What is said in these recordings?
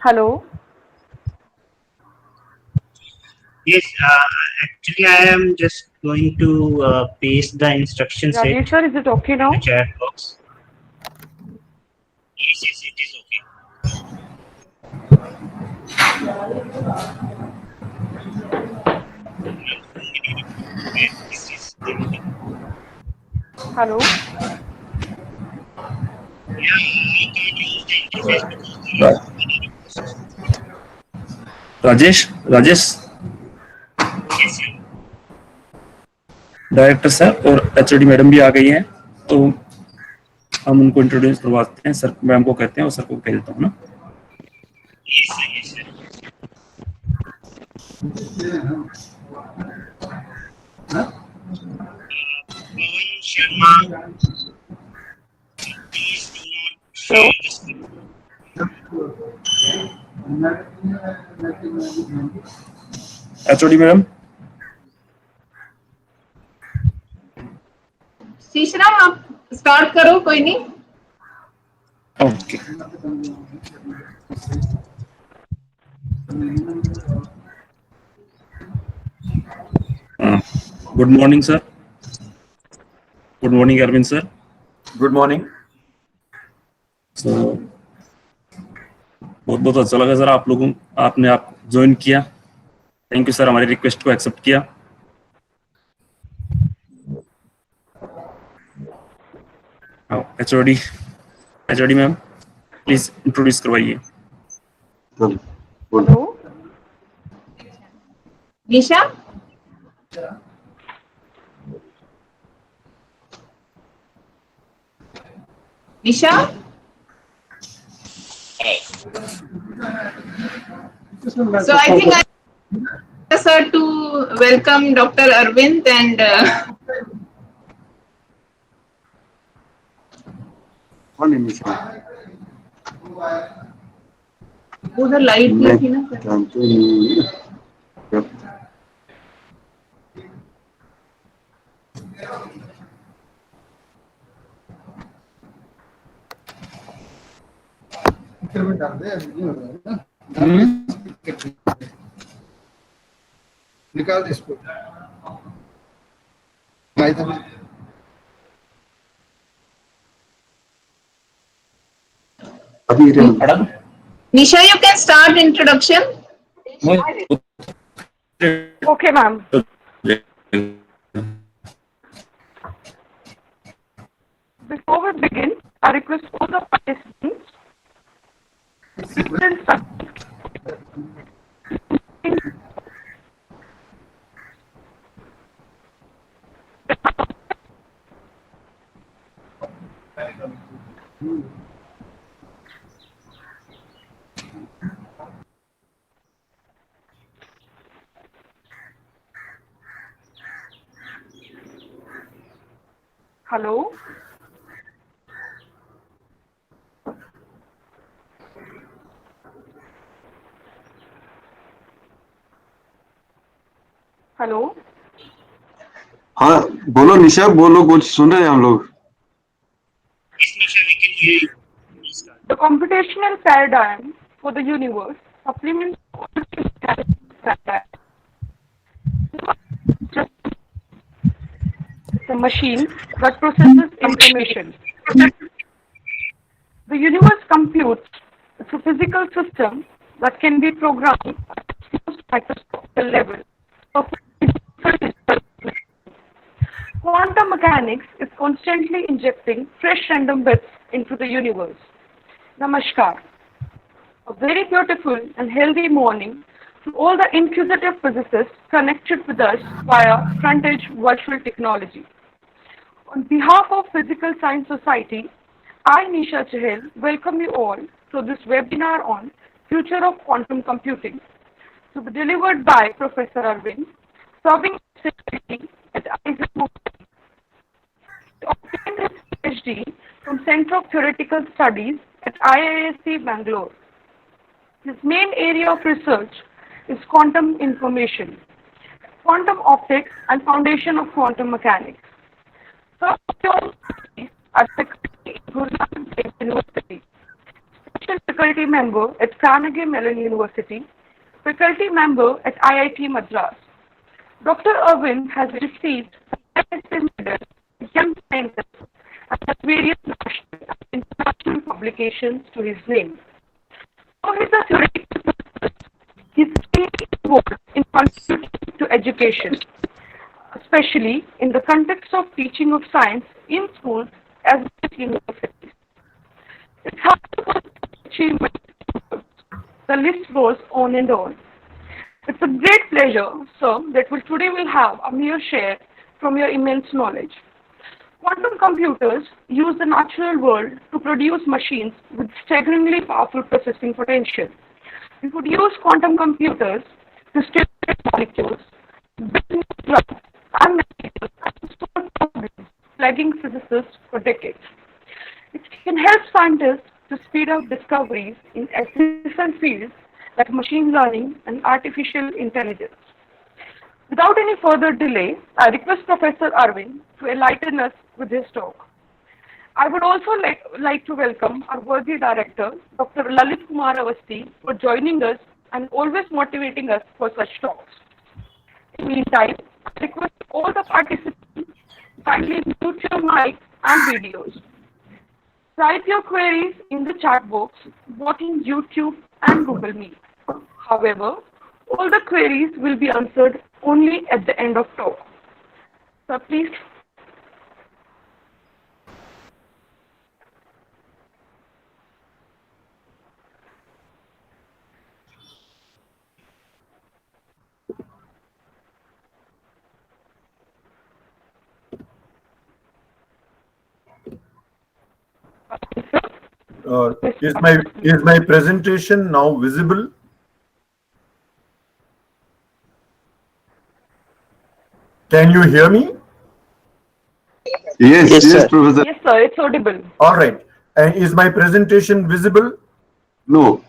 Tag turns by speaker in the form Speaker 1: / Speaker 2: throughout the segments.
Speaker 1: Hello.
Speaker 2: Yes, actually, I am just going to paste the instruction set
Speaker 1: Rajesh sir, is it okay
Speaker 2: in the
Speaker 1: now?
Speaker 2: chat box. Yes, yes, it is okay. This is
Speaker 1: Hello.
Speaker 2: yeah, I can't use the interface because there
Speaker 3: Ra-
Speaker 2: are so many resources.
Speaker 3: Rajesh
Speaker 2: Yes, sir.
Speaker 3: Director sir और HOD madam भी आ गई हैं, तो हम उनको introduce करवाते हैं। Sir ma'am को कहते हैं और सर को कह देता हूँ ना।
Speaker 2: Yes, sir. Yes, sir. Pawan Sharma, please do not
Speaker 1: Hello.
Speaker 2: share the screen.
Speaker 3: HOD madam
Speaker 4: Sheeshram आप स्टार्ट करो, कोई नहीं।
Speaker 3: Okay. Good morning sir. Good morning Arvind sir.
Speaker 5: Good morning.
Speaker 3: So बहुत बहुत अच्छा लगा सर आप लोगों आपने आप ज्वाइन किया। थैंक यू सर, हमारी रिक्वेस्ट को एक्सेप्ट किया। HOD HOD ma'am please introduce करवाइए।
Speaker 1: Hello.
Speaker 4: Nisha, Nisha, so I think I sir to welcome Dr. Arvind and उधर लाइट नहीं थी ना सर।
Speaker 6: निकाल दे इसको।
Speaker 4: Nisha, you can start introduction.
Speaker 1: Okay, ma'am. Before we begin, I request all the participants Hello. Hello.
Speaker 5: हाँ बोलो निशा, बोलो, कुछ सुन रहे हैं हम लोग।
Speaker 2: Yes, Nisha, we can hear you. Please start.
Speaker 1: The computational paradigm for the universe supplements the machine that processes information. The universe computes. It's a physical system that can be programmed at its most microscopic level. Quantum mechanics is constantly injecting fresh random bits into the universe. Namaskar. A very beautiful and healthy morning to all the inquisitive physicists connected with us via front-edge virtual technology. On behalf of Physical Science Society, I, Nisha Chahal, welcome you all to this webinar on Future of Quantum Computing, to be delivered by Professor Arvind, serving secretary at IISER. He obtained his PhD from Center of Theoretical Studies at IISc Bangalore. His main area of research is quantum information, quantum optics, and foundation of quantum mechanics. Some of your studies are secretary in Gujarat University, Assistant Faculty Member at Carnegie Mellon University, Faculty Member at IIT Madras. Dr. Arvind has received IISER medals for young scientists and has various national and international publications to his name. So he is a theoretical physicist. He is extremely involved in contributing to education, especially in the context of teaching of science in schools as well as universities. It's hard to put achievement. The list goes on and on. It's a great pleasure, sir, that today we'll have a mere share from your immense knowledge. Quantum computers use the natural world to produce machines with staggeringly powerful processing potential. We could use quantum computers to stimulate molecules, build new drugs, and materials, and solve problems plaguing physicists for decades. It can help scientists to speed up discoveries in adjacent fields like machine learning and artificial intelligence. Without any further delay, I request Professor Arvind to enlighten us with his talk. I would also like to welcome our worthy director, Dr. Lalit Kumar Awasthi, for joining us and always motivating us for such talks. In the meantime, I request all the participants to kindly mute your mic and videos. Write your queries in the chat box, both in YouTube and Google Meet. However, all the queries will be answered only at the end of talk. So please.
Speaker 7: Is my presentation now visible? Can you hear me?
Speaker 5: Yes, Professor.
Speaker 1: Yes, sir, it's audible.
Speaker 7: All right. And is my presentation visible?
Speaker 5: No.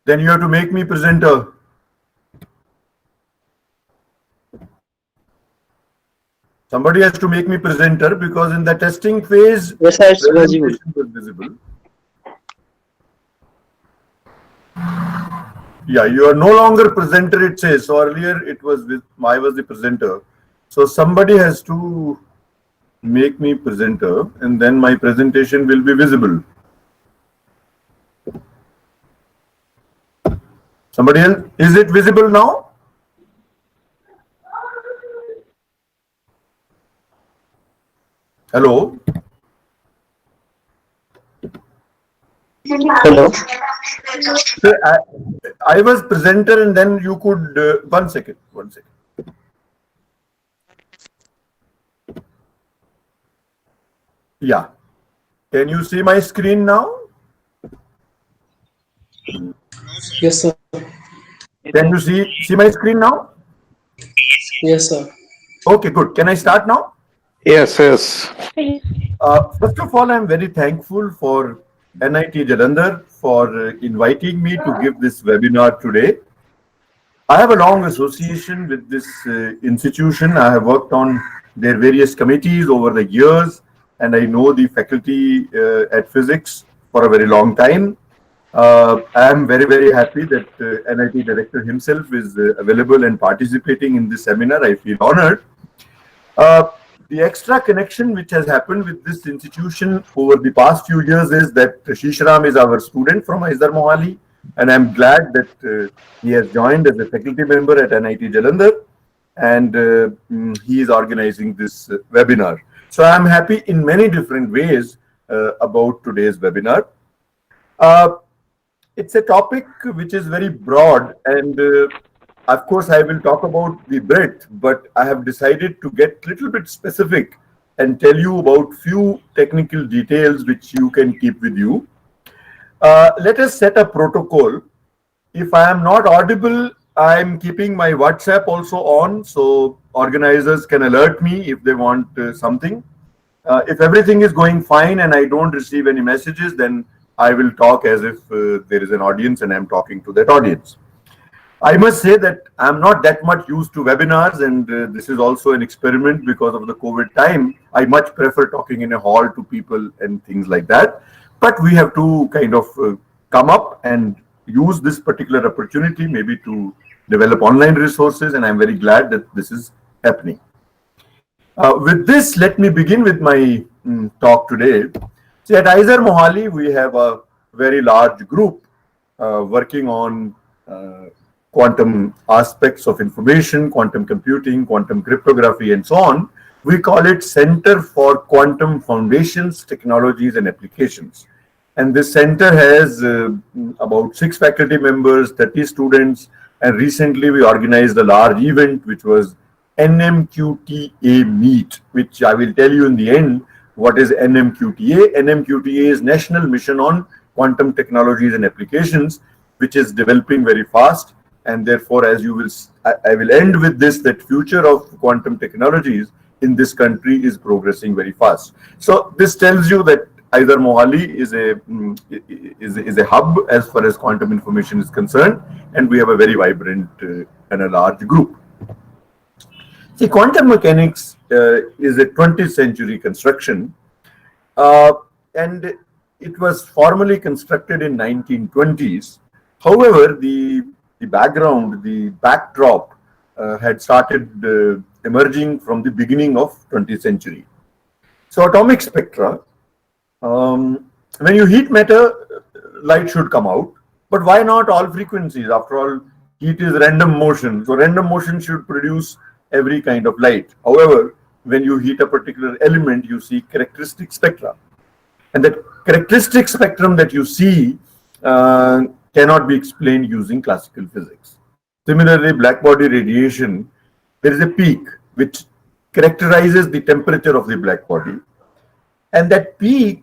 Speaker 7: Then you have to make me presenter. Somebody has to make me presenter because in the testing phase,
Speaker 8: yes, sir, it's visible.
Speaker 7: Was visible. Yeah, you are no longer presenter, it says. So earlier it was I was the presenter. So somebody has to make me presenter and then my presentation will be visible. Somebody else? Is it visible now? Hello?
Speaker 8: Hello.
Speaker 7: So I was presenter and then you could, one second. Yeah. Can you see my screen now?
Speaker 8: Yes, sir.
Speaker 7: Can you see my screen now?
Speaker 8: Yes, sir.
Speaker 7: Okay, good. Can I start now?
Speaker 9: Yes.
Speaker 7: First of all, I'm very thankful for NIT Jalandhar for inviting me to give this webinar today. I have a long association with this institution. I have worked on their various committees over the years, and I know the faculty at physics for a very long time. I am very, very happy that NIT director himself is available and participating in this seminar. I feel honored. The extra connection which has happened with this institution over the past few years is that Shishram is our student from IISER Mohali, and I'm glad that he has joined as a faculty member at NIT Jalandhar, and he is organizing this webinar. So I'm happy in many different ways about today's webinar. It's a topic which is very broad, and of course, I will talk about the breadth, but I have decided to get a little bit specific and tell you about few technical details which you can keep with you. Let us set a protocol. If I am not audible, I am keeping my WhatsApp also on, so organizers can alert me if they want something. If everything is going fine and I don't receive any messages, then I will talk as if there is an audience and I am talking to that audience. I must say that I'm not that much used to webinars, and this is also an experiment because of the COVID time. I much prefer talking in a hall to people and things like that. but we have to kind of come up and use this particular opportunity maybe to develop online resources, and I'm very glad that this is happening. With this, let me begin with my talk today. See, at IISER Mohali, we have a very large group working on quantum aspects of information, quantum computing, quantum cryptography, and so on. We call it Center for Quantum Foundations, Technologies and Applications. And this center has about 6 faculty members, 30 students, and recently we organized a large event which was NMQTA Meet, which I will tell you in the end what is NMQTA. NMQTA is National Mission on Quantum Technologies and Applications, which is developing very fast. And therefore, as you will, I will end with this, that future of quantum technologies in this country is progressing very fast. So this tells you that IISER Mohali is a hub as far as quantum information is concerned, and we have a very vibrant and a large group. See, quantum mechanics is a 20th century construction, and it was formally constructed in 1920s. However, the background, the backdrop had started emerging from the beginning of 20th century. So atomic spectra, when you heat matter, light should come out, but why not all frequencies? After all, heat is random motion, so random motion should produce every kind of light. However, when you heat a particular element, you see characteristic spectra, and that characteristic spectrum that you see cannot be explained using classical physics. Similarly, blackbody radiation, there is a peak which characterizes the temperature of the blackbody, and that peak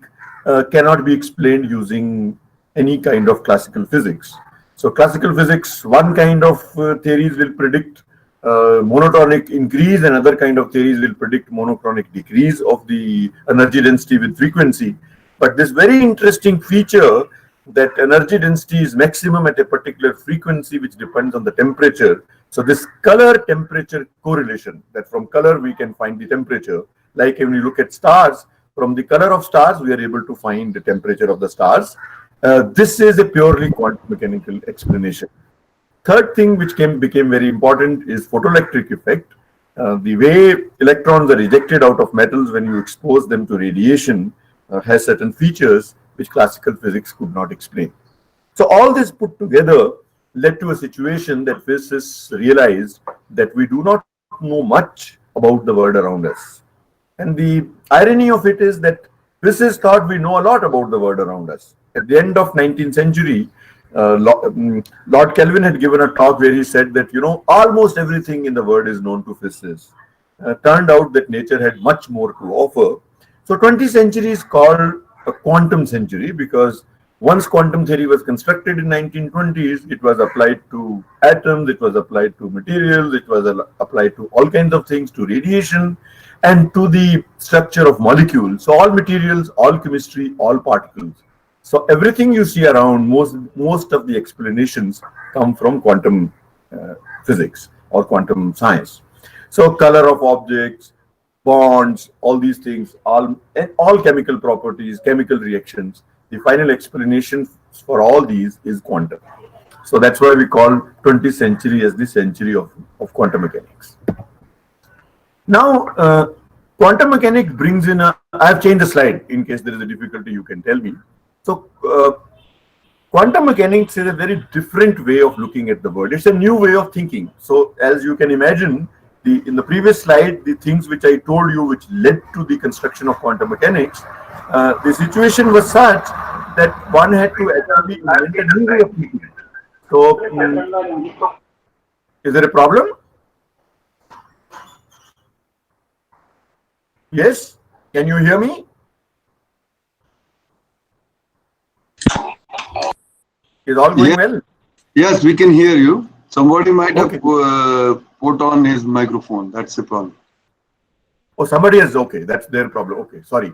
Speaker 7: cannot be explained using any kind of classical physics. So classical physics, one kind of theories will predict monotonic increase, and other kind of theories will predict monochronic decrease of the energy density with frequency. But this very interesting feature that energy density is maximum at a particular frequency which depends on the temperature. So this color temperature correlation, that from color we can find the temperature. Like when you look at stars, from the color of stars we are able to find the temperature of the stars. This is a purely quantum mechanical explanation. Third thing which became very important is photoelectric effect. The way electrons are ejected out of metals when you expose them to radiation has certain features which classical physics could not explain. So all this put together led to a situation that physicists realized that we do not know much about the world around us. And the irony of it is that physicists thought we know a lot about the world around us. At the end of 19th century, Lord Kelvin had given a talk where he said that, almost everything in the world is known to physicists. Turned out that nature had much more to offer. So 20th century is called a quantum century because once quantum theory was constructed in 1920s, it was applied to atoms, it was applied to materials, it was applied to all kinds of things, to radiation, and to the structure of molecules. So all materials, all chemistry, all particles. So everything you see around, most of the explanations come from quantum physics or quantum science. So color of objects, bonds, all these things, all chemical properties, chemical reactions, the final explanation for all these is quantum. So that's why we call 20th century as the century of quantum mechanics. Now, quantum mechanics brings in I've changed the slide in case there is a difficulty, you can tell me. So quantum mechanics is a very different way of looking at the world. It's a new way of thinking. So as you can imagine, in the previous slide, the things which I told you which led to the construction of quantum mechanics, the situation was such that one had to actually invent a new way of thinking. So is there a problem? Yes? Can you hear me? Is all going well?
Speaker 5: Yes, we can hear you. Somebody might have put on his microphone. That's the problem.
Speaker 7: Oh, somebody has, okay, that's their problem. Okay, sorry.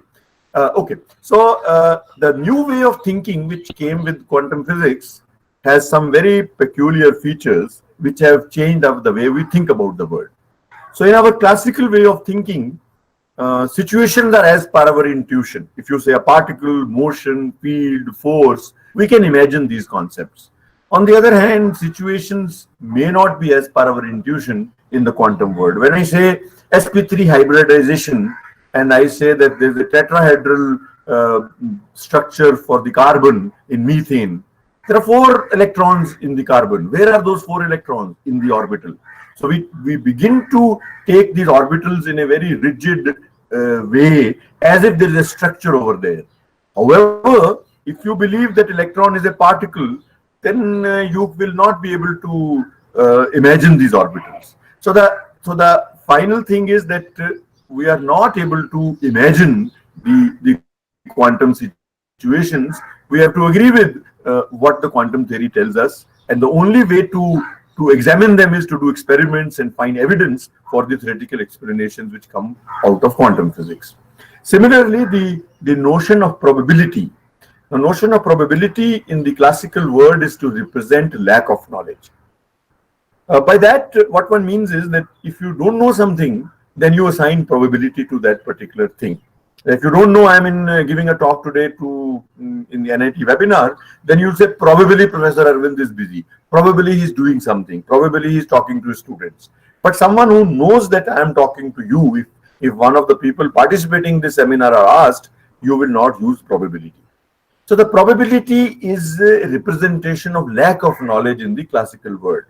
Speaker 7: Okay, so the new way of thinking which came with quantum physics has some very peculiar features which have changed the way we think about the world. So in our classical way of thinking, situations are as per our intuition. If you say a particle, motion, field, force, we can imagine these concepts. On the other hand, situations may not be as per our intuition in the quantum world. When I say sp3 hybridization and I say that there's a tetrahedral structure for the carbon in methane, there are 4 electrons in the carbon. Where are those 4 electrons? In the orbital. So we begin to take these orbitals in a very rigid way, as if there is a structure over there. However, if you believe that electron is a particle, then you will not be able to imagine these orbitals. So the final thing is that we are not able to imagine the quantum situations. We have to agree with what the quantum theory tells us, and the only way to examine them is to do experiments and find evidence for the theoretical explanations which come out of quantum physics. Similarly, the notion of probability. The notion of probability in the classical world is to represent lack of knowledge. By that, what one means is that if you don't know something, then you assign probability to that particular thing. If you don't know, I'm giving a talk today in the NIT webinar, then you'll say probably Professor Arvind is busy. Probably he's doing something. Probably he's talking to his students. But someone who knows that I am talking to you, if one of the people participating in this seminar are asked, you will not use probability. So the probability is a representation of lack of knowledge in the classical world.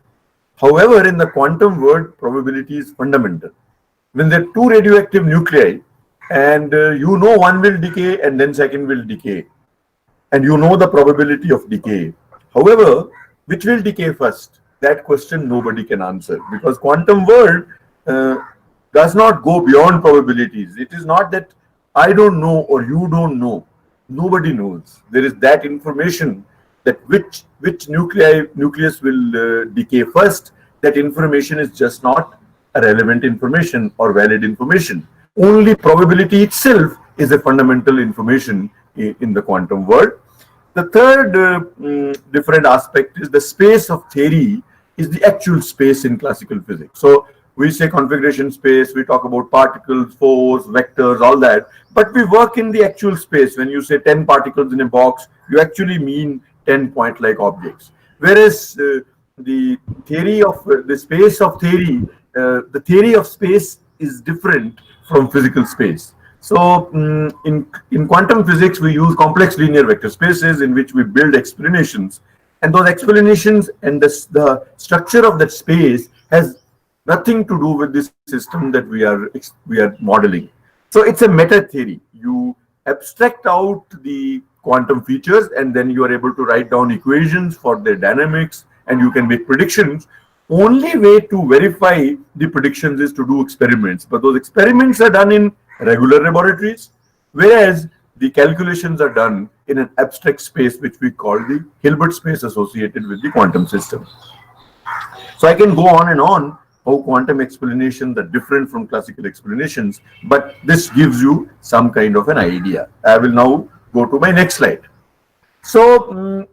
Speaker 7: However, in the quantum world, probability is fundamental. When there are 2 radioactive nuclei, and you know one will decay and then second will decay, and you know the probability of decay. However, which will decay first? That question nobody can answer, because quantum world does not go beyond probabilities. It is not that I don't know or you don't know. Nobody knows. There is that information that which nucleus will decay first. That information is just not a relevant information or valid information. Only probability itself is a fundamental information in the quantum world. The third different aspect is the space of theory is the actual space in classical physics. So we say configuration space, we talk about particles, force, vectors, all that, but we work in the actual space. When you say 10 particles in a box, you actually mean 10 point-like objects. Whereas the theory of the space of theory, the theory of space is different from physical space. So in quantum physics, we use complex linear vector spaces in which we build explanations, and those explanations and the structure of that space has nothing to do with this system that we are modeling. So it's a meta theory. You abstract out the quantum features and then you are able to write down equations for their dynamics and you can make predictions. Only way to verify the predictions is to do experiments, but those experiments are done in regular laboratories, whereas the calculations are done in an abstract space which we call the Hilbert space associated with the quantum system. So I can go on and on how quantum explanations are different from classical explanations, but this gives you some kind of an idea. I will now go to my next slide. So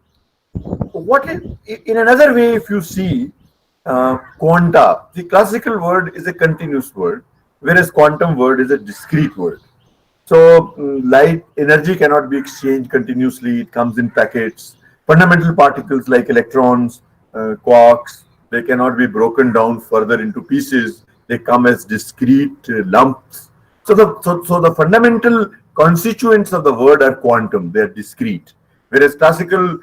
Speaker 7: in another way, if you see quanta, the classical word is a continuous word, whereas quantum word is a discrete word. So light energy cannot be exchanged continuously, it comes in packets. Fundamental particles like electrons, quarks, they cannot be broken down further into pieces, they come as discrete lumps. So the fundamental constituents of the word are quantum, they are discrete. Whereas classical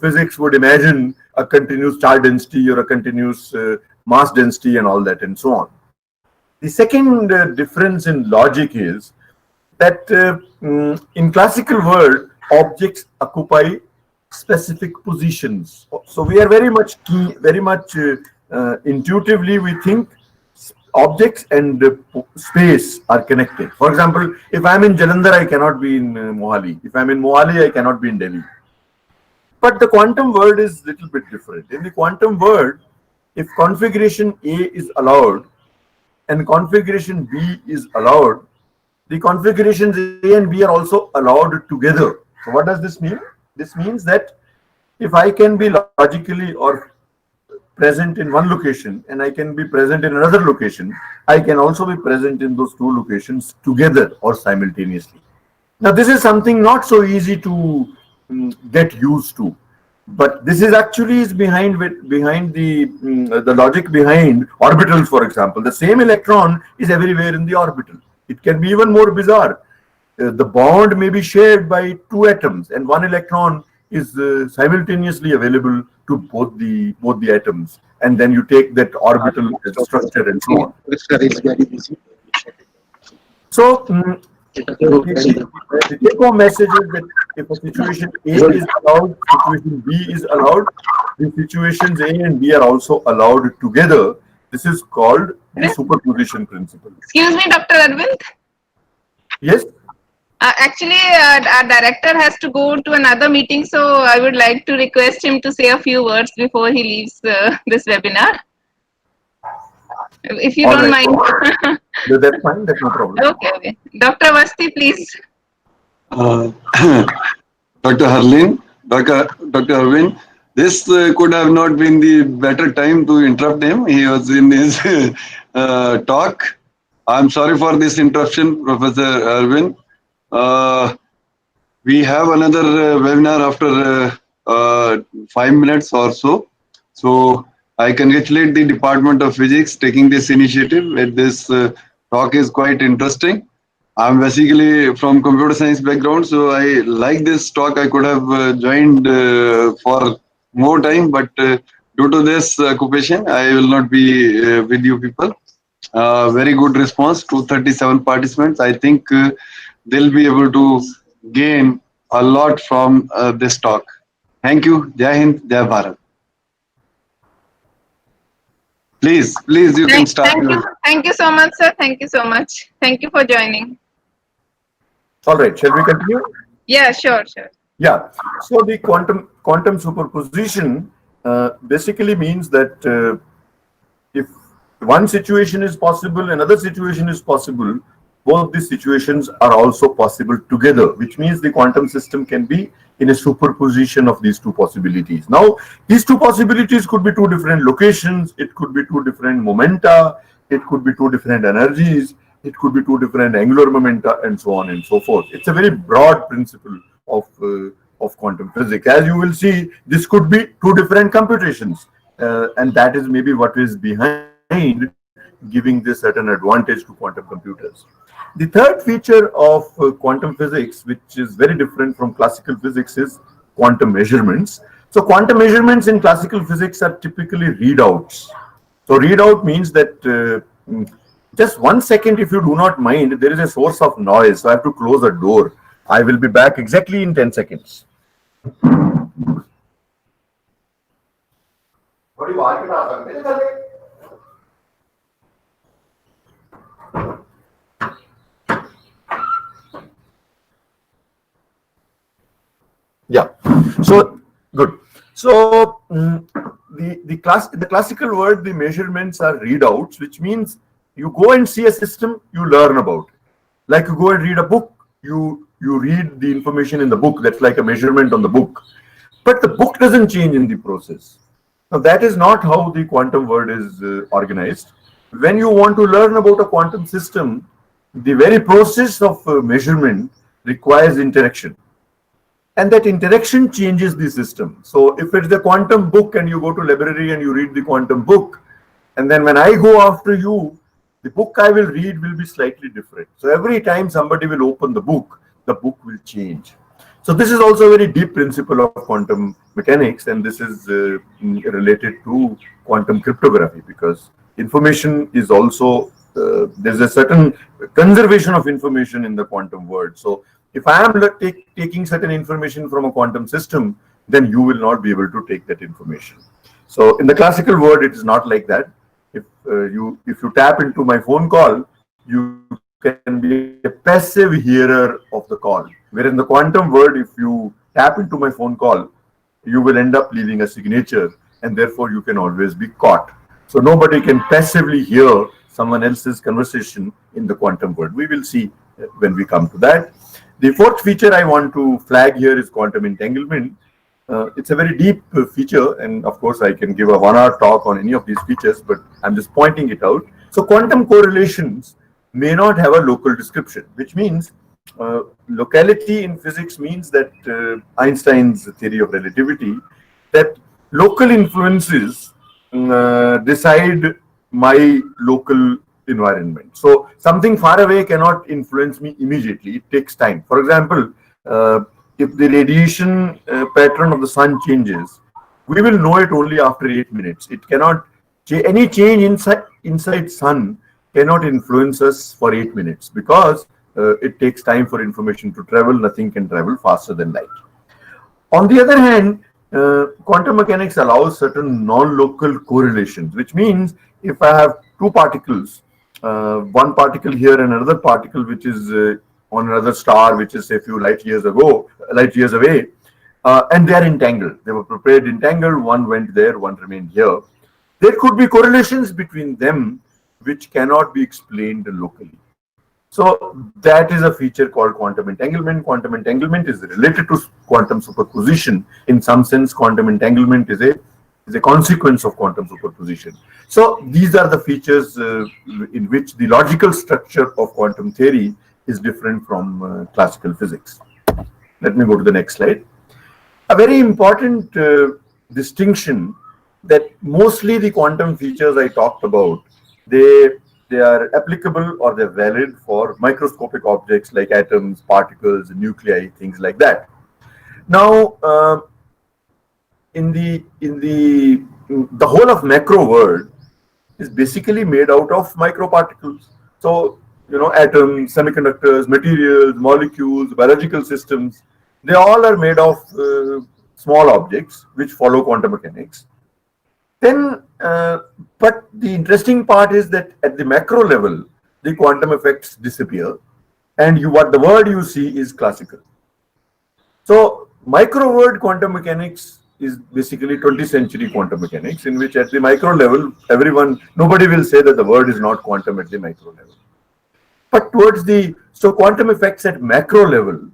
Speaker 7: physics would imagine a continuous charge density or a continuous mass density and all that and so on. The second difference in logic is that in classical world, objects occupy specific positions. So we are very much intuitively we think objects and space are connected. For example, if I'm in Jalandhar, I cannot be in Mohali. If I'm in Mohali, I cannot be in Delhi. But the quantum world is a little bit different. In the quantum world, if configuration A is allowed and configuration B is allowed, the configurations A and B are also allowed together. So what does this mean? This means that if I can be logically or present in one location and I can be present in another location, I can also be present in those two locations together or simultaneously. Now, this is something not so easy to get used to, but this is actually behind the logic behind orbitals, for example. The same electron is everywhere in the orbital. It can be even more bizarre. The bond may be shared by two atoms, and one electron is simultaneously available to both the atoms, and then you take that orbital structure and so on. So the take-home message is that if a situation A is allowed, situation B is allowed, the situations A and B are also allowed together. This is called the superposition principle.
Speaker 4: Excuse me, Dr. Arvind.
Speaker 7: Yes?
Speaker 4: Actually, our director has to go to another meeting, so I would like to request him to say a few words before he leaves this webinar. If you don't mind.
Speaker 7: That's fine, that's no problem.
Speaker 4: Okay. Dr. Vasti, please.
Speaker 5: Dr. Harleen, Dr. Arvind, this could have not been the better time to interrupt him. He was in his talk. I'm sorry for this interruption, Professor Arvind. We have another webinar after 5 minutes or so. So I congratulate the Department of Physics taking this initiative. This talk is quite interesting. I'm basically from computer science background, so I like this talk. I could have joined for more time, but due to this occupation, I will not be with you people. Very good response, 237 participants. I think they'll be able to gain a lot from this talk. Thank you. Jai Hind, Jai Bharat. Please, you can start.
Speaker 4: Thank you so much, sir. Thank you so much. Thank you for joining.
Speaker 7: All right, shall we continue?
Speaker 4: Yeah, sure.
Speaker 7: Yeah. So the quantum superposition basically means that if one situation is possible, another situation is possible, both these situations are also possible together, which means the quantum system can be in a superposition of these two possibilities. Now, these two possibilities could be two different locations, it could be two different momenta, it could be two different energies, it could be two different angular momenta, and so on and so forth. It's a very broad principle of quantum physics. As you will see, this could be two different computations, and that is maybe what is behind giving this certain advantage to quantum computers. The third feature of quantum physics, which is very different from classical physics, is quantum measurements. So quantum measurements in classical physics are typically readouts. So readout means that just 1 second, if you do not mind, there is a source of noise, so I have to close a door. I will be back exactly in 10 seconds. Yeah, so good. So the classical word, the measurements are readouts, which means you go and see a system, you learn about it. Like you go and read a book, you read the information in the book. That's like a measurement on the book. But the book doesn't change in the process. Now that is not how the quantum world is organized. When you want to learn about a quantum system, the very process of measurement requires interaction. And that interaction changes the system. So if it's the quantum book and you go to library and you read the quantum book, and then when I go after you, the book I will read will be slightly different. So every time somebody will open the book will change. So this is also a very deep principle of quantum mechanics, and this is related to quantum cryptography, because information is also, there's a certain conservation of information in the quantum world. So if I am taking certain information from a quantum system, then you will not be able to take that information. So in the classical world, it is not like that. If you tap into my phone call, you can be a passive hearer of the call. Where in the quantum world, if you tap into my phone call, you will end up leaving a signature, and therefore you can always be caught. So nobody can passively hear someone else's conversation in the quantum world. We will see when we come to that. The fourth feature I want to flag here is quantum entanglement. It's a very deep feature, and of course I can give a 1 hour talk on any of these features, but I'm just pointing it out. So quantum correlations may not have a local description, which means locality in physics means that Einstein's theory of relativity, that local influences decide my local environment. So something far away cannot influence me immediately. It takes time. For example, if the radiation pattern of the sun changes, we will know it only after 8 minutes. It cannot any change inside sun cannot influence us for 8 minutes because it takes time for information to travel. Nothing can travel faster than light. On the other hand, quantum mechanics allows certain non-local correlations, which means if I have two particles, one particle here and another particle which is on another star, which is a few light years away, and they are entangled. They were prepared entangled. One went there, one remained here. There could be correlations between them which cannot be explained locally. So that is a feature called quantum entanglement. Quantum entanglement is related to quantum superposition. In some sense, quantum entanglement is a consequence of quantum superposition. So these are the features in which the logical structure of quantum theory is different from classical physics. Let me go to the next slide. A very important distinction that mostly the quantum features I talked about, they are applicable or they're valid for microscopic objects like atoms, particles, nuclei, things like that. Now, in the whole of macro world is basically made out of microparticles. So, atoms, semiconductors, materials, molecules, biological systems, they all are made of small objects which follow quantum mechanics. Then, but the interesting part is that at the macro level, the quantum effects disappear, and what the word you see is classical. So, micro world quantum mechanics is basically 20th century quantum mechanics, in which at the micro level, nobody will say that the word is not quantum at the micro level. But so quantum effects at macro level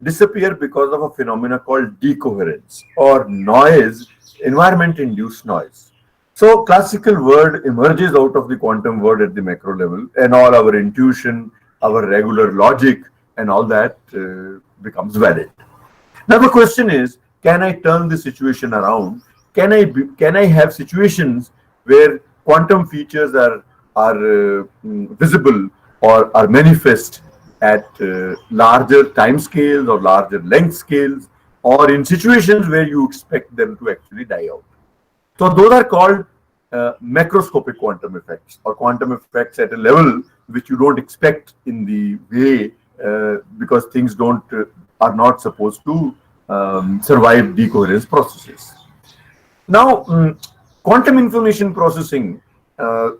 Speaker 7: disappear because of a phenomena called decoherence or noise, environment-induced noise. So classical word emerges out of the quantum word at the macro level, and all our intuition, our regular logic, and all that becomes valid. Now the question is, can I turn the situation around? Can I have situations where quantum features are visible or are manifest at larger time scales or larger length scales, or in situations where you expect them to actually die out? So those are called macroscopic quantum effects, or quantum effects at a level which you don't expect in the way because things are not supposed to survive decoherence processes. Now, quantum information processing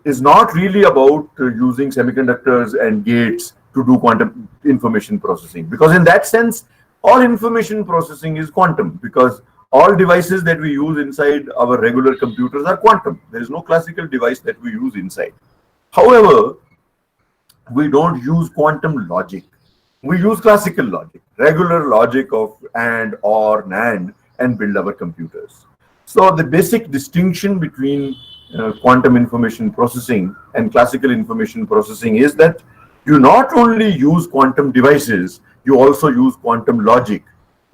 Speaker 7: is not really about using semiconductors and gates to do quantum information processing, because in that sense, all information processing is quantum, because all devices that we use inside our regular computers are quantum. There is no classical device that we use inside. However, we don't use quantum logic. We use classical logic, regular logic of AND, OR, NAND, and build our computers. So the basic distinction between quantum information processing and classical information processing is that you not only use quantum devices, you also use quantum logic,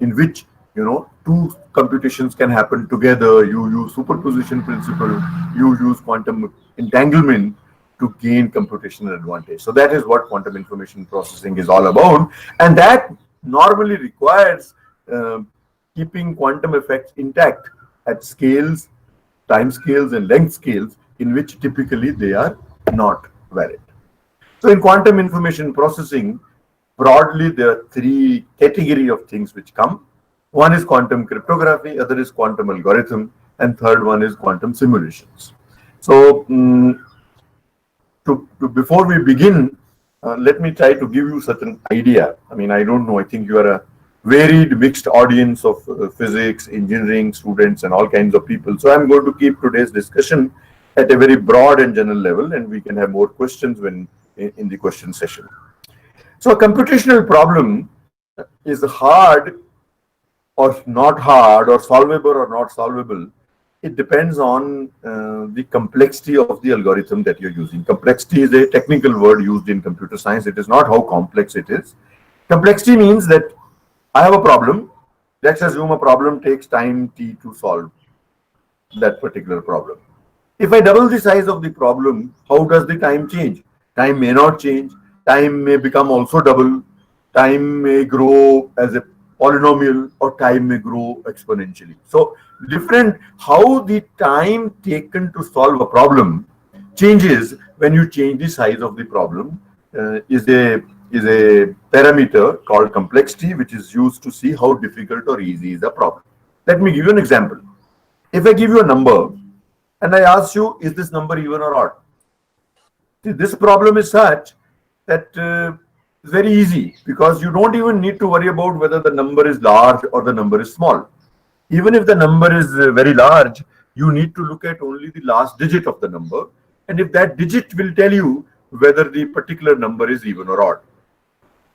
Speaker 7: in which two computations can happen together. You use superposition principle, you use quantum entanglement to gain computational advantage. So that is what quantum information processing is all about, and that normally requires keeping quantum effects intact at scales, time scales, and length scales in which typically they are not valid. So in quantum information processing, broadly there are three categories of things which come. One is quantum cryptography, other is quantum algorithm, and third one is quantum simulations. So before we begin, let me try to give you such an idea. I mean, I don't know, I think you are a varied mixed audience of physics, engineering students, and all kinds of people. So I'm going to keep today's discussion at a very broad and general level, and we can have more questions when in the question session. So a computational problem is hard or not hard or solvable or not solvable, it depends on the complexity of the algorithm that you're using. Complexity is a technical word used in computer science. It is not how complex it is. Complexity means that I have a problem. Let's assume a problem takes time t to solve that particular problem. If I double the size of the problem, how does the time change? Time may not change. Time may become also double. Time may grow as a polynomial, or time may grow exponentially. So different how the time taken to solve a problem changes when you change the size of the problem. Is a parameter called complexity, which is used to see how difficult or easy is a problem. Let me give you an example. If I give you a number and I ask you, is this number even or odd? See, this problem is such that it's very easy, because you don't even need to worry about whether the number is large or the number is small. Even if the number is very large, you need to look at only the last digit of the number, and if that digit will tell you whether the particular number is even or odd.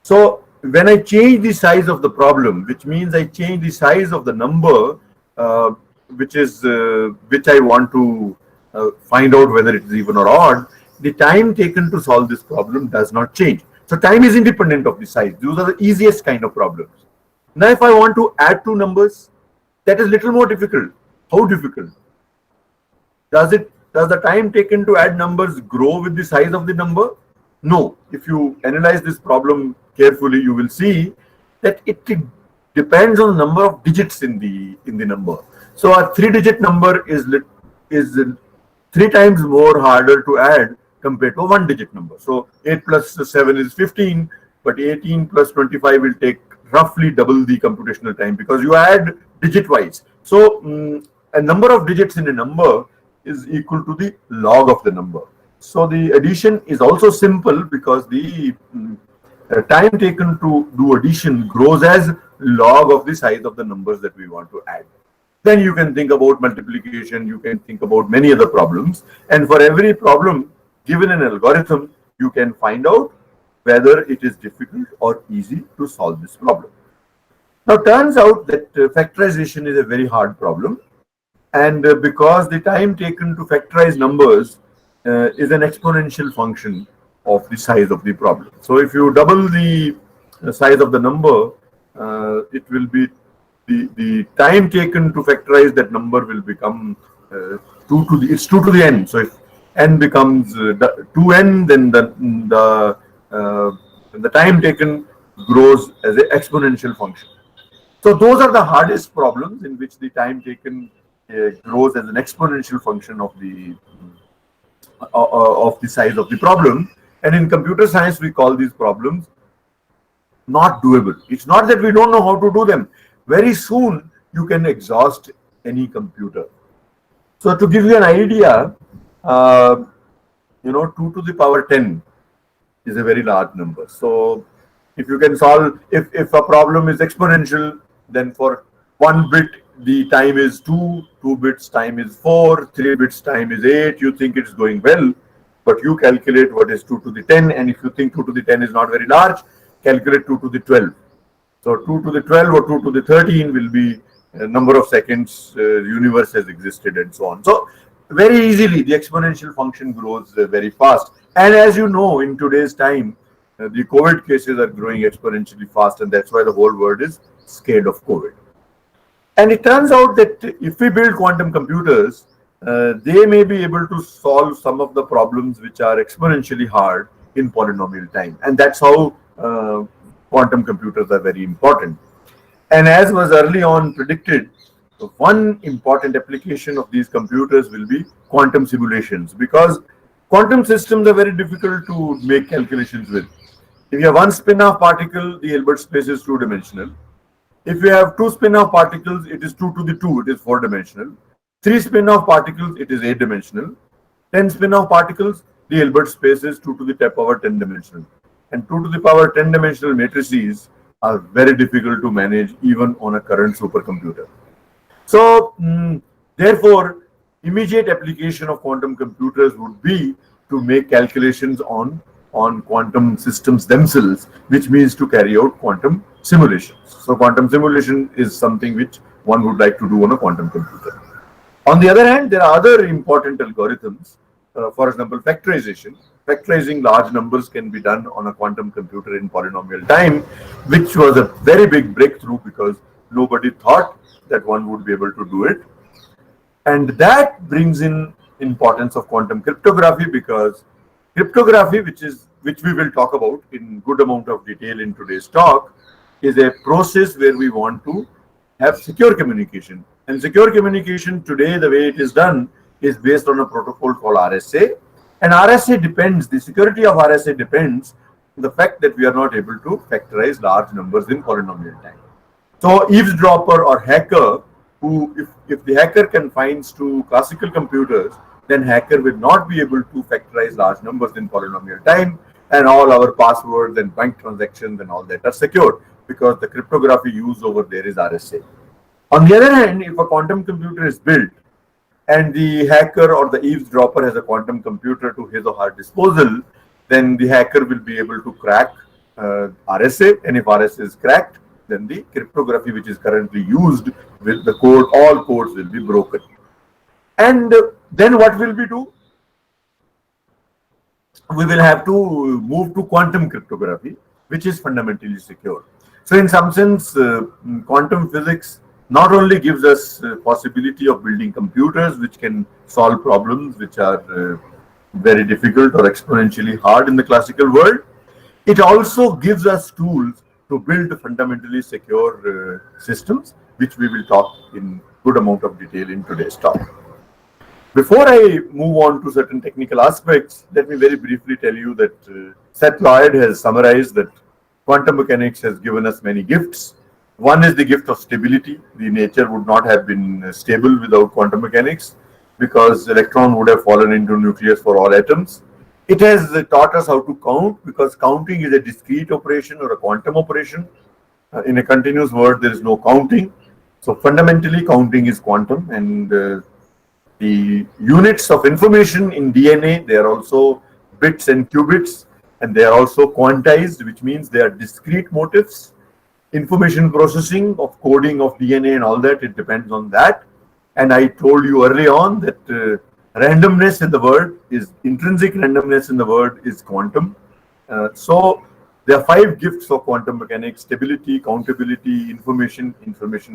Speaker 7: So when I change the size of the problem, which means I change the size of the number, which I want to find out whether it is even or odd, the time taken to solve this problem does not change. So time is independent of the size. Those are the easiest kind of problems. Now, if I want to add two numbers, that is little more difficult. How difficult? Does the time taken to add numbers grow with the size of the number? No. If you analyze this problem carefully, you will see that it depends on the number of digits in the number. So a 3-digit number is 3 times more harder to add compared to a 1-digit number. So 8 plus 7 is 15, but 18 plus 25 will take roughly double the computational time, because you add digit wise. So a number of digits in a number is equal to the log of the number. So the addition is also simple, because the time taken to do addition grows as log of the size of the numbers that we want to add. Then you can think about multiplication, you can think about many other problems, and for every problem given an algorithm, you can find out whether it is difficult or easy to solve this problem. Now, turns out that factorization is a very hard problem, and because the time taken to factorize numbers is an exponential function of the size of the problem. So if you double the size of the number, it will be the time taken to factorize that number will become 2 to the n. So if n becomes 2n, then the time taken grows as an exponential function. So those are the hardest problems in which the time taken grows as an exponential function of the size of the problem. And in computer science, we call these problems not doable. It's not that we don't know how to do them. Very soon, you can exhaust any computer. So to give you an idea, 2 to the power 10 is a very large number. So if you can solve, if a problem is exponential, then for 1 bit, the time is 2, 2 bits time is 4, 3 bits time is 8. You think it's going well, but you calculate what is 2 to the 10, and if you think 2 to the 10 is not very large, calculate 2 to the 12. So 2 to the 12 or 2 to the 13 will be a number of seconds the universe has existed, and so on. So very easily the exponential function grows very fast. And as you know, in today's time, the COVID cases are growing exponentially fast, and that's why the whole world is scared of COVID. And it turns out that if we build quantum computers, they may be able to solve some of the problems which are exponentially hard in polynomial time. And that's how quantum computers are very important. And as was early on predicted, one important application of these computers will be quantum simulations, because quantum systems are very difficult to make calculations with. If you have one spin-off particle, the Hilbert space is 2-dimensional. If you have 2 spin-off particles, it is 2 to the 2, it is 4-dimensional. 3 spin-off particles, it is 8-dimensional. 10 spin-off particles, the Hilbert space is 2 to the power 10-dimensional. And 2 to the power 10-dimensional matrices are very difficult to manage even on a current supercomputer. So, therefore, immediate application of quantum computers would be to make calculations on on quantum systems themselves, which means to carry out quantum simulations. So quantum simulation is something which one would like to do on a quantum computer. On the other hand, there are other important algorithms. For example, factorization. Factorizing large numbers can be done on a quantum computer in polynomial time, which was a very big breakthrough because nobody thought that one would be able to do it. And that brings in importance of quantum cryptography, because cryptography, which we will talk about in good amount of detail in today's talk, is a process where we want to have secure communication. And secure communication today, the way it is done, is based on a protocol called RSA. And RSA depends, the security of RSA depends on the fact that we are not able to factorize large numbers in polynomial time. So eavesdropper or hacker, who if the hacker confines to classical computers, then hacker will not be able to factorize large numbers in polynomial time, and all our passwords and bank transactions and all that are secure because the cryptography used over there is RSA. On the other hand, if a quantum computer is built and the hacker or the eavesdropper has a quantum computer to his or her disposal, then the hacker will be able to crack RSA, and if RSA is cracked, then the cryptography which is currently used with the code, all codes will be broken. And then what will we do? We will have to move to quantum cryptography, which is fundamentally secure. So in some sense, quantum physics not only gives us possibility of building computers which can solve problems which are very difficult or exponentially hard in the classical world, it also gives us tools to build fundamentally secure systems, which we will talk in good amount of detail in today's talk. Before I move on to certain technical aspects, let me very briefly tell you that Seth Lloyd has summarized that quantum mechanics has given us many gifts. One is the gift of stability. The nature would not have been stable without quantum mechanics, because electron would have fallen into nucleus for all atoms. It has taught us how to count, because counting is a discrete operation or a quantum operation. In a continuous world, there is no counting. So fundamentally, counting is quantum, and the units of information in DNA, they are also bits and qubits, and they are also quantized, which means they are discrete motifs. Information processing of coding of DNA and all that, it depends on that. And I told you early on that randomness in the word is intrinsic randomness in the word is quantum. So there are 5 gifts of quantum mechanics: stability, countability, information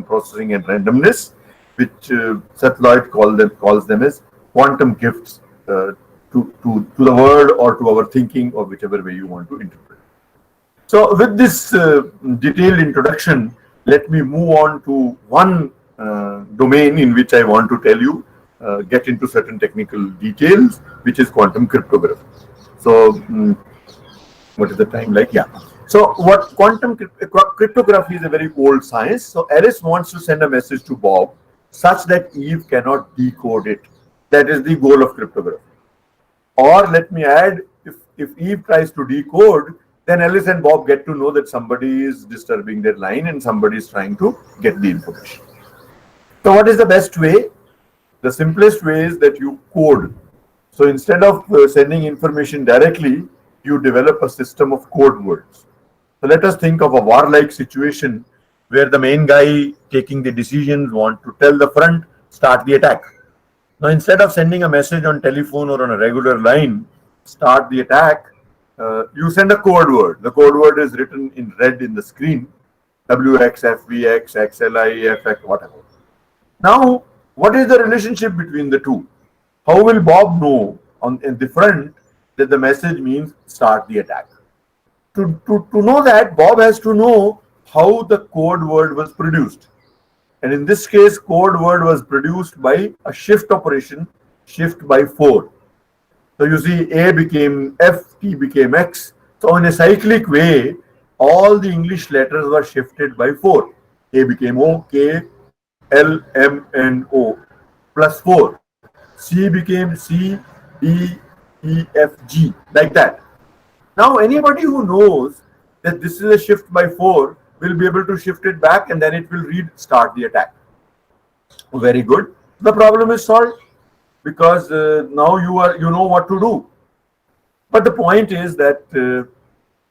Speaker 7: processing, and randomness, which Seth Lloyd calls them as quantum gifts to the word or to our thinking, or whichever way you want to interpret. So with this detailed introduction, let me move on to one domain in which I want to tell you, get into certain technical details, which is quantum cryptography. So what is the time like? Yeah. So what quantum cryptography is a very old science. So Alice wants to send a message to Bob such that Eve cannot decode it. That is the goal of cryptography. Or let me add, if Eve tries to decode, then Alice and Bob get to know that somebody is disturbing their line and somebody is trying to get the information. So what is the best way? The simplest way is that you code. So instead of sending information directly, you develop a system of code words. So let us think of a warlike situation where the main guy taking the decisions want to tell the front, start the attack. Now instead of sending a message on telephone or on a regular line, start the attack, you send a code word. The code word is written in red in the screen, WX, FVX, XLI, FX, whatever. Now, what is the relationship between the two? How will Bob know in the front that the message means start the attack? To know that, Bob has to know how the code word was produced. And in this case, code word was produced by a shift operation, shift by 4. So you see, A became F, T became X. So in a cyclic way, all the English letters were shifted by 4. A became O, K, L, M, and O plus 4. C became C, D, E, F, G, like that. Now anybody who knows that this is a shift by 4 will be able to shift it back, and then it will read start the attack. Very good. The problem is solved, because now you know what to do. But the point is that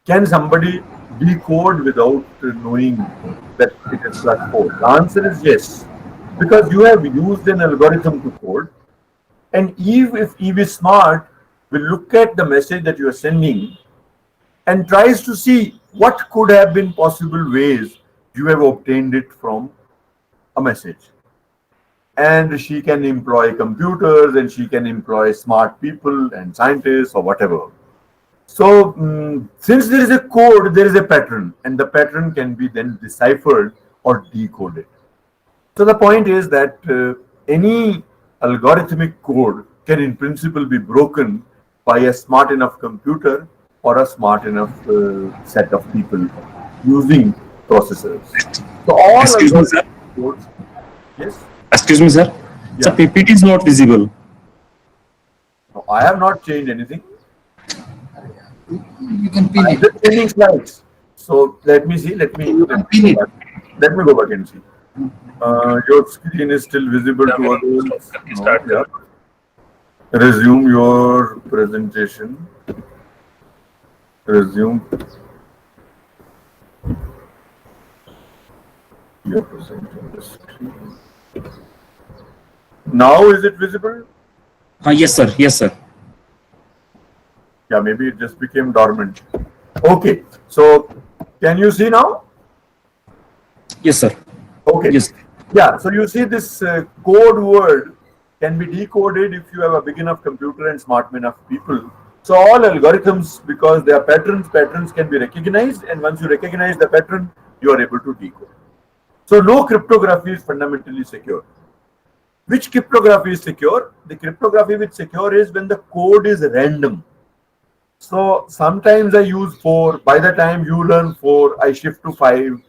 Speaker 7: can somebody decode without knowing that it is +4? The answer is yes, because you have used an algorithm to code. And Eve, if Eve is smart, will look at the message that you are sending and tries to see what could have been possible ways you have obtained it from a message. And she can employ computers, and she can employ smart people and scientists or whatever. So since there is a code, there is a pattern, and the pattern can be then deciphered or decoded. So the point is that any algorithmic code can in principle be broken by a smart enough computer or a smart enough set of people using processors. So all
Speaker 3: Excuse me, sir.
Speaker 7: codes, yes.
Speaker 3: Excuse me, sir.
Speaker 7: Yeah.
Speaker 3: So PPT is not visible.
Speaker 7: No, I have not changed anything.
Speaker 6: You can pin
Speaker 7: I'm
Speaker 6: it.
Speaker 7: just changing slides. So let me see. Let me
Speaker 6: You can pin it.
Speaker 7: Let me go back and see. Your screen is still visible to others. No, yeah. Resume your presentation. Resume your presentation. Now is it visible?
Speaker 3: Yes, sir. Yes, sir.
Speaker 7: Yeah, maybe it just became dormant. Okay, so can you see now?
Speaker 3: Yes, sir.
Speaker 7: Okay.
Speaker 3: Yes.
Speaker 7: Yeah, so you see this code word can be decoded if you have a big enough computer and smart enough people. So all algorithms, because they are patterns can be recognized, and once you recognize the pattern, you are able to decode. So no cryptography is fundamentally secure. Which cryptography is secure? The cryptography which secure is when the code is random. So sometimes I use 4. By the time you learn 4, I shift to 5.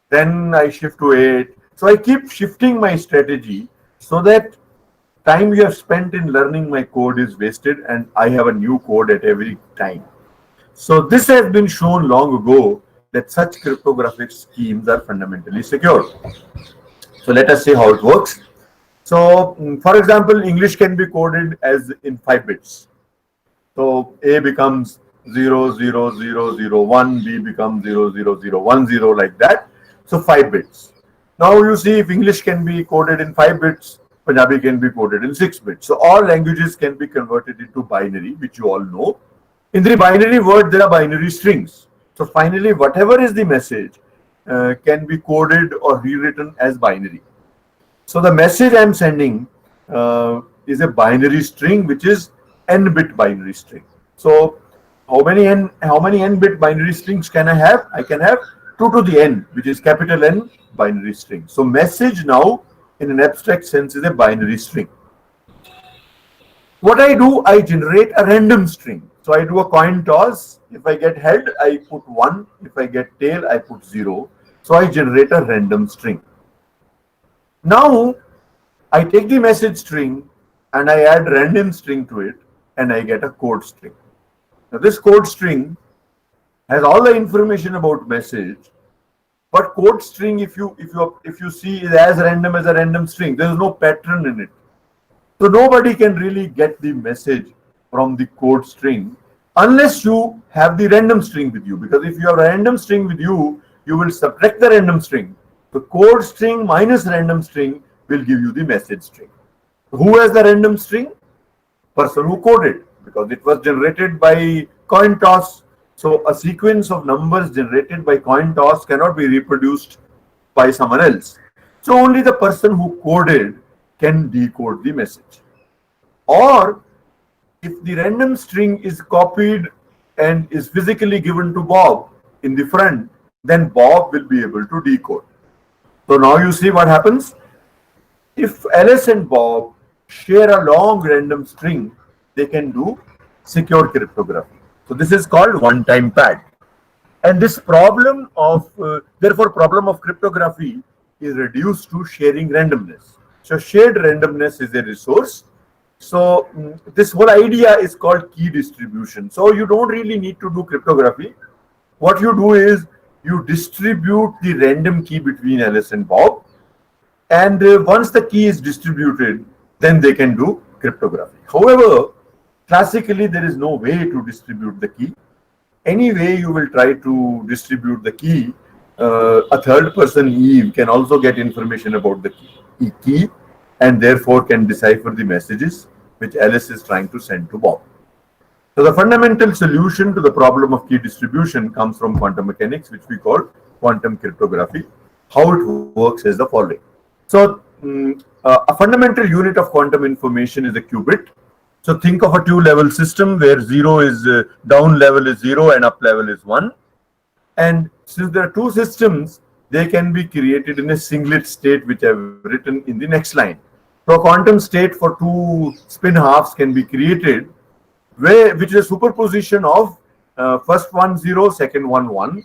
Speaker 7: Then I shift to 8. So I keep shifting my strategy so that time you have spent in learning my code is wasted and I have a new code at every time. So this has been shown long ago that such cryptographic schemes are fundamentally secure. So let us see how it works. So for example, English can be coded as in 5 bits. So A becomes 00001, B becomes 00010, like that. So 5 bits. Now you see, if English can be coded in 5 bits, Punjabi can be coded in 6 bits. So all languages can be converted into binary, which you all know. In the binary word, there are binary strings. So finally, whatever is the message can be coded or rewritten as binary. So the message I'm sending is a binary string, which is n-bit binary string. So how many n-bit binary strings can I have? I can have 2 to the n, which is capital N binary string. So message now, in an abstract sense, is a binary string. What I do, I generate a random string. So I do a coin toss. If I get head, I put 1. If I get tail, I put 0. So I generate a random string. Now I take the message string and I add random string to it, and I get a code string. Now this code string has all the information about message, but code string, if you see, is as random as a random string. There is no pattern in it. So nobody can really get the message from the code string unless you have the random string with you. Because if you have a random string with you, you will subtract the random string. The code string minus random string will give you the message string. Who has the random string? Person who coded, because it was generated by coin toss. So a sequence of numbers generated by coin toss cannot be reproduced by someone else. So only the person who coded can decode the message. Or if the random string is copied and is physically given to Bob in the front, then Bob will be able to decode. So now you see what happens. If Alice and Bob share a long random string, they can do secure cryptography. So this is called one-time pad. And this problem of, therefore problem of cryptography is reduced to sharing randomness. So shared randomness is a resource. So this whole idea is called key distribution. So you don't really need to do cryptography. What you do is you distribute the random key between Alice and Bob. And once the key is distributed, then they can do cryptography. However, Classically, there is no way to distribute the key. Any way you will try to distribute the key, a third person Eve can also get information about the key and therefore can decipher the messages which Alice is trying to send to Bob. So the fundamental solution to the problem of key distribution comes from quantum mechanics, which we call quantum cryptography. How it works is the following. So a fundamental unit of quantum information is a qubit. So think of a two-level system where zero is down level is 0 and up level is 1. And since there are two systems, they can be created in a singlet state, which I've written in the next line. So a quantum state for two spin halves can be created, which is a superposition of first one 0, second one 1,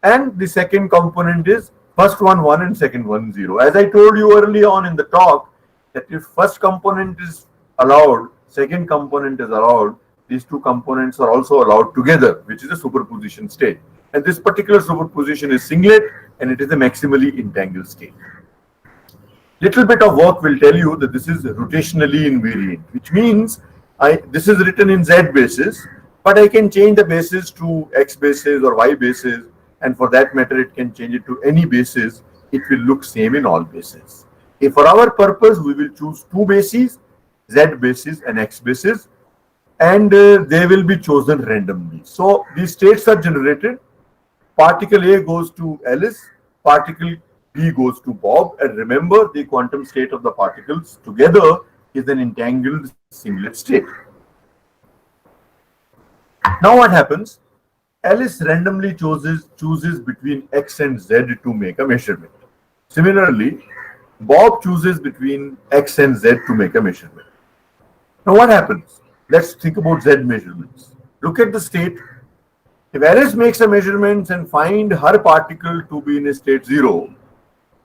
Speaker 7: and the second component is first one 1 and second one 0. As I told you early on in the talk, that if first component is allowed, second component is allowed, these two components are also allowed together, which is a superposition state. And this particular superposition is singlet, and it is a maximally entangled state. Little bit of work will tell you that this is rotationally invariant, which means this is written in Z basis, but I can change the basis to X basis or Y basis, and for that matter, it can change it to any basis. It will look same in all bases. If for our purpose, we will choose two bases, Z basis and X basis, and they will be chosen randomly. So these states are generated. Particle A goes to Alice, particle B goes to Bob, and remember the quantum state of the particles together is an entangled singlet state. Now what happens? Alice randomly chooses between X and Z to make a measurement. Similarly, Bob chooses between X and Z to make a measurement. Now what happens? Let's think about Z measurements. Look at the state. If Alice makes a measurement and find her particle to be in a state 0,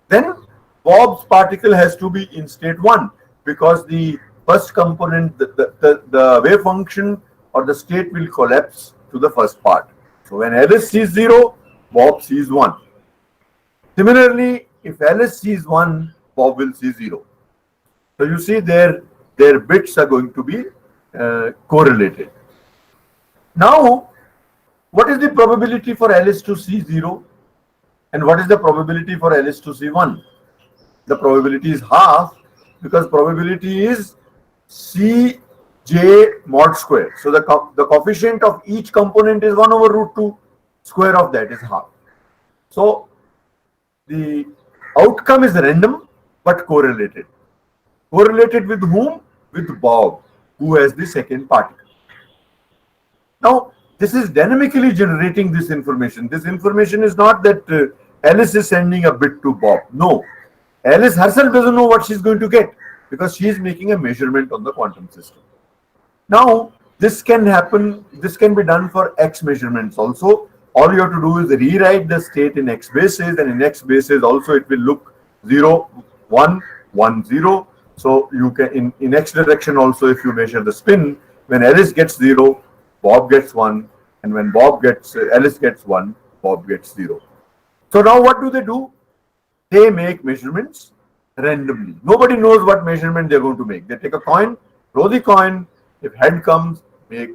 Speaker 7: then Bob's particle has to be in state 1, because the first component, the wave function or the state will collapse to the first part. So when Alice sees 0, Bob sees 1. Similarly, if Alice sees 1, Bob will see 0. So you see their bits are going to be correlated. Now, what is the probability for Alice to see 0? And what is the probability for Alice to see 1? The probability is half, because probability is Cj mod square. So the coefficient of each component is 1 over root 2. Square of that is half. So the outcome is random but correlated. Correlated with whom? With Bob, who has the second particle. Now, this is dynamically generating this information. This information is not that Alice is sending a bit to Bob. No. Alice herself doesn't know what she's going to get, because she is making a measurement on the quantum system. Now, this can happen, this can be done for X measurements also. All you have to do is rewrite the state in X basis, and in X basis also it will look 0, 1, 1, 0. So you can, in X direction also, if you measure the spin, when Alice gets 0, Bob gets 1, and when Alice gets 1, Bob gets 0. So now what do? They make measurements randomly. Nobody knows what measurement they're going to make. They take a coin, throw the coin. If head comes, make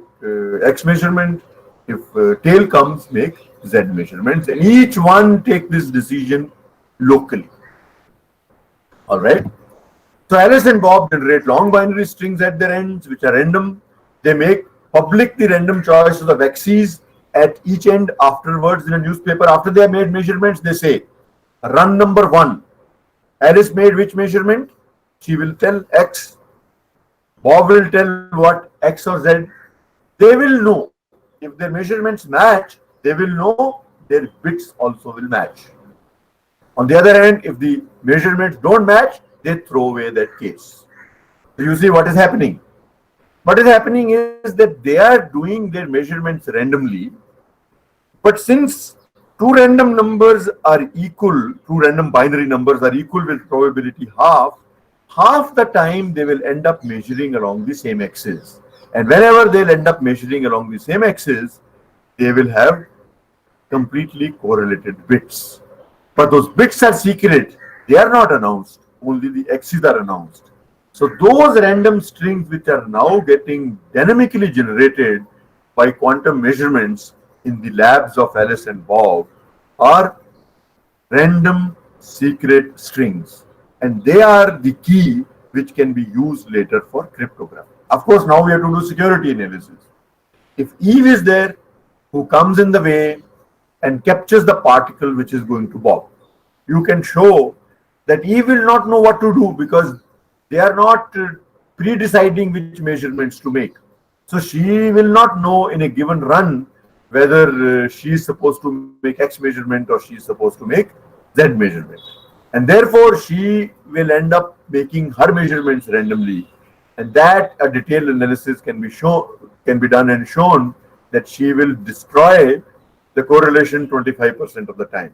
Speaker 7: X measurement. If tail comes, make Z measurements. And each one take this decision locally. All right. So Alice and Bob generate long binary strings at their ends, which are random. They make public the random choices of X's at each end. Afterwards, in a newspaper, after they have made measurements, they say, run number 1. Alice made which measurement? She will tell X. Bob will tell what? X or Z. They will know. If their measurements match, they will know their bits also will match. On the other hand, if the measurements don't match, they throw away that case. So you see what is happening. What is happening is that they are doing their measurements randomly, but since two random numbers are equal, two random binary numbers are equal with probability half the time they will end up measuring along the same axis. And whenever they'll end up measuring along the same axis, they will have completely correlated bits. But those bits are secret. They are not announced. Only the axes are announced. So those random strings which are now getting dynamically generated by quantum measurements in the labs of Alice and Bob are random secret strings, and they are the key which can be used later for cryptography. Of course, now we have to do security analysis. If Eve is there, who comes in the way and captures the particle which is going to Bob, you can show that Eve will not know what to do because they are not pre-deciding which measurements to make. So she will not know in a given run whether she is supposed to make X measurement or she is supposed to make Z measurement. And therefore, she will end up making her measurements randomly. And that a detailed analysis can be done and shown that she will destroy the correlation 25% of the time.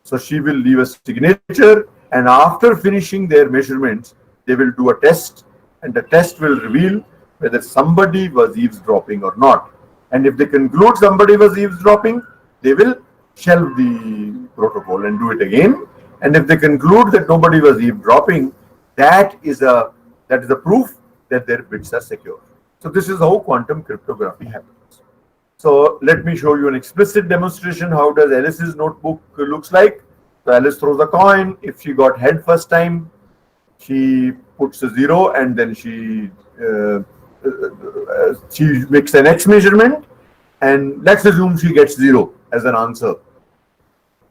Speaker 7: So she will leave a signature, and after finishing their measurements, they will do a test, and the test will reveal whether somebody was eavesdropping or not. And if they conclude somebody was eavesdropping, they will shelve the protocol and do it again. And if they conclude that nobody was eavesdropping, that is a proof that their bits are secure. So this is how quantum cryptography happens. So let me show you an explicit demonstration. How does Alice's notebook looks like? So Alice throws a coin. If she got head first time, she puts a 0, and then she makes an X measurement, and let's assume she gets 0 as an answer.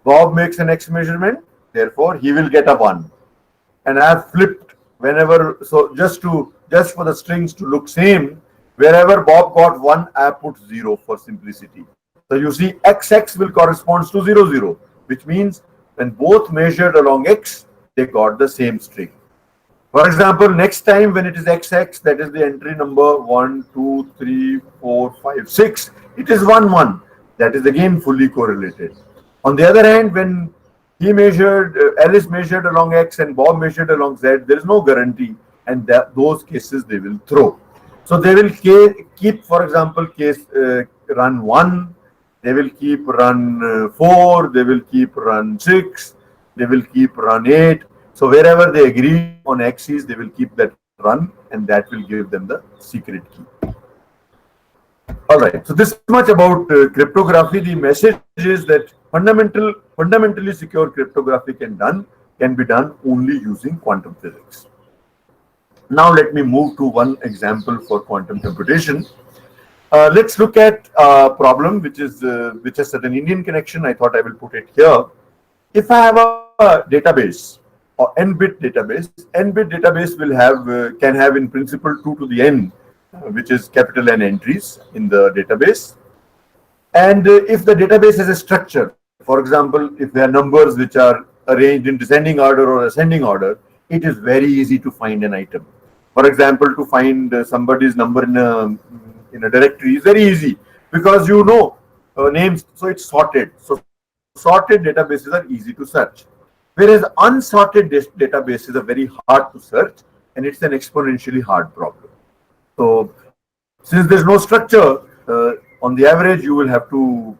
Speaker 7: Bob makes an X measurement, therefore he will get a 1. And I have flipped whenever, so just for the strings to look same, wherever Bob got 1, I have put 0 for simplicity. So you see XX will correspond to 0, 0, which means when both measured along X, they got the same string. For example, next time when it is XX, that is the entry number 1, 2, 3, 4, 5, 6, it is 1, 1. That is again fully correlated. On the other hand, when he measured, Alice measured along X and Bob measured along Z, there is no guarantee, and those cases they will throw. So they will keep, for example, run 1, they will keep run 4, they will keep run 6, they will keep run 8. So wherever they agree on axes, they will keep that run, and that will give them the secret key. All right. So this much about cryptography. The message is that fundamentally secure cryptography can be done only using quantum physics. Now let me move to one example for quantum computation. Let's look at a problem which has an Indian connection. I thought I will put it here. If I have a database, or n-bit database will can have in principle 2 to the n, which is capital N entries in the database. And if the database has a structure, for example, if there are numbers which are arranged in descending order or ascending order, it is very easy to find an item. For example, to find somebody's number in a directory is very easy because you know names, so it's sorted. So sorted databases are easy to search. Whereas unsorted databases are very hard to search, and it's an exponentially hard problem. So since there's no structure, on the average, you will have to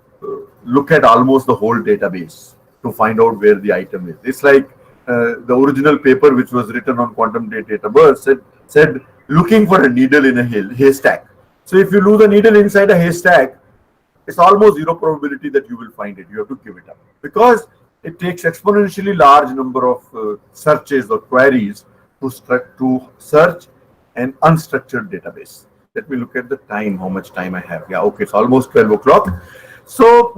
Speaker 7: look at almost the whole database to find out where the item is. It's like the original paper which was written on quantum data burst said looking for a needle in a haystack. So if you lose a needle inside a haystack, it's almost zero probability that you will find it. You have to give it up because it takes exponentially large number of searches or queries to search an unstructured database. Let me look at the time, how much time I have. Yeah, okay, it's almost 12 o'clock. So,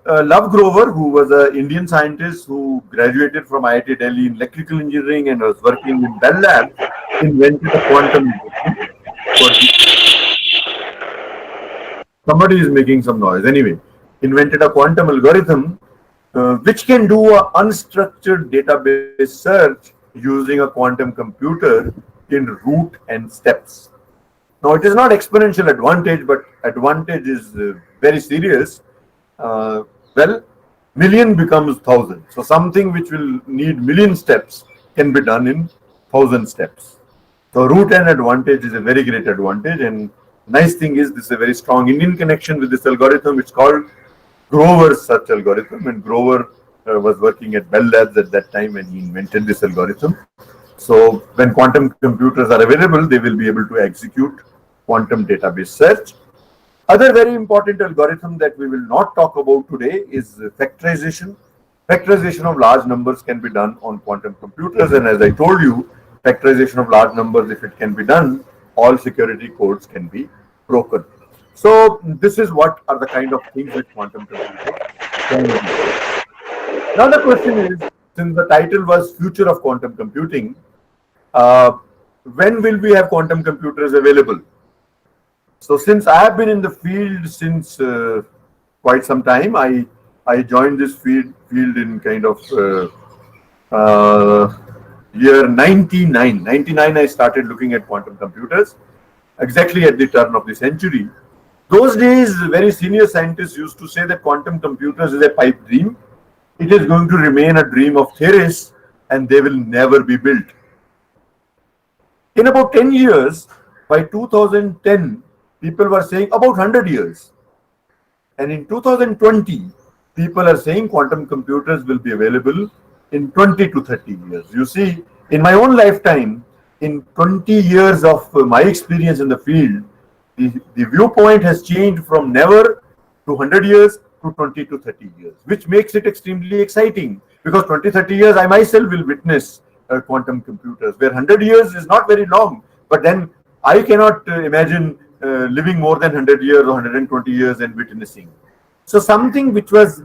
Speaker 7: Love Grover, who was an Indian scientist who graduated from IIT Delhi in electrical engineering and was working in Bell Lab, invented a quantum. Somebody is making some noise. Anyway, invented a quantum algorithm which can do an unstructured database search using a quantum computer in root and steps. Now, it is not exponential advantage, but advantage is very serious. Well, million becomes 1,000. So something which will need million steps can be done in 1,000 steps. So root and advantage is a very great advantage. And nice thing is this is a very strong Indian connection with this algorithm. It's called Grover's search algorithm. And Grover was working at Bell Labs at that time when he invented this algorithm. So when quantum computers are available, they will be able to execute quantum database search. Other very important algorithm that we will not talk about today is factorization. Factorization of large numbers can be done on quantum computers, and as I told you, factorization of large numbers, if it can be done, all security codes can be broken. So this is what are the kind of things which quantum computers can do. Now the question is, since the title was Future of Quantum Computing, when will we have quantum computers available? So since I have been in the field since quite some time, I joined this field in kind of year 99. 99 I started looking at quantum computers, exactly at the turn of the century. Those days, very senior scientists used to say that quantum computers is a pipe dream. It is going to remain a dream of theorists and they will never be built. In about 10 years, by 2010, people were saying about 100 years. And in 2020, people are saying quantum computers will be available in 20 to 30 years. You see, in my own lifetime, in 20 years of my experience in the field, the viewpoint has changed from never to 100 years to 20 to 30 years, which makes it extremely exciting, because 20, 30 years I myself will witness quantum computers, where 100 years is not very long, but then I cannot imagine living more than 100 years or 120 years and witnessing. So something which was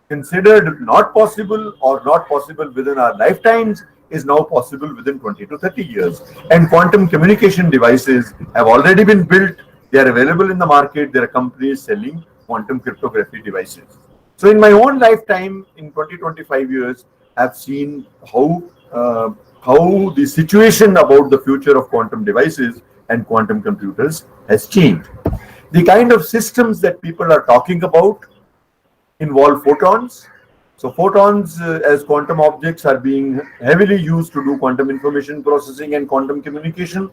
Speaker 7: considered not possible or not possible within our lifetimes is now possible within 20 to 30 years. And quantum communication devices have already been built. They are available in the market. There are companies selling quantum cryptography devices. So in my own lifetime, in 20-25 years, I've seen how the situation about the future of quantum devices and quantum computers has changed. The kind of systems that people are talking about involve photons. So photons as quantum objects are being heavily used to do quantum information processing and quantum communication.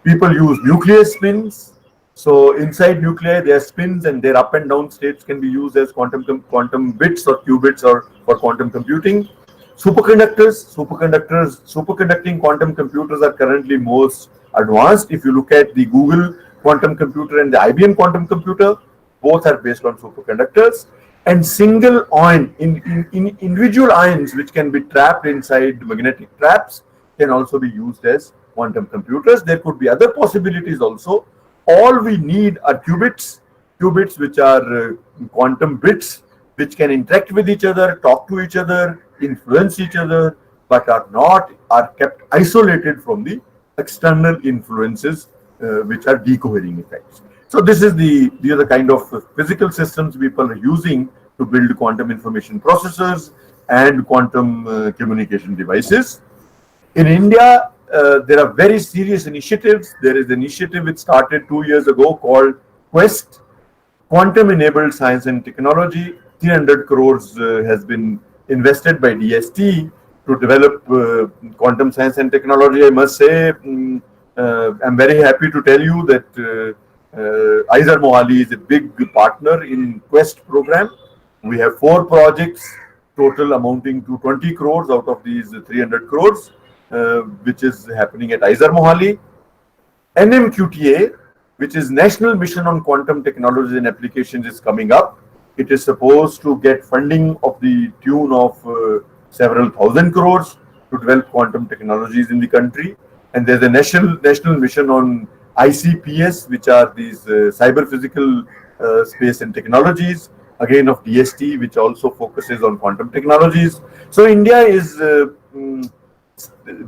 Speaker 7: People use nuclear spins. So inside nuclei, there are spins, and their up and down states can be used as quantum bits or qubits or for quantum computing. Superconducting quantum computers are currently most advanced. If you look at the Google quantum computer and the IBM quantum computer, both are based on superconductors. And single ion, individual ions which can be trapped inside magnetic traps can also be used as quantum computers. There could be other possibilities also. All we need are qubits which are quantum bits which can interact with each other, talk to each other, influence each other, but are kept isolated from the external influences which are decohering effects. So these are the kind of physical systems people are using to build quantum information processors and quantum communication devices. In India, there are very serious initiatives. There is an initiative which started 2 years ago called Quest, Quantum Enabled Science and Technology. 300 crores has been invested by DST to develop quantum science and technology. I must say, I'm very happy to tell you that IISER Mohali is a big partner in Quest program. We have 4 projects, total amounting to 20 crores out of these 300 crores, which is happening at IISER Mohali. NMQTA, which is National Mission on Quantum Technologies and Applications, is coming up. It is supposed to get funding of the tune of several thousand crores to develop quantum technologies in the country. And there's a national mission on ICPS, which are these cyber physical space and technologies, again of DST, which also focuses on quantum technologies. So India is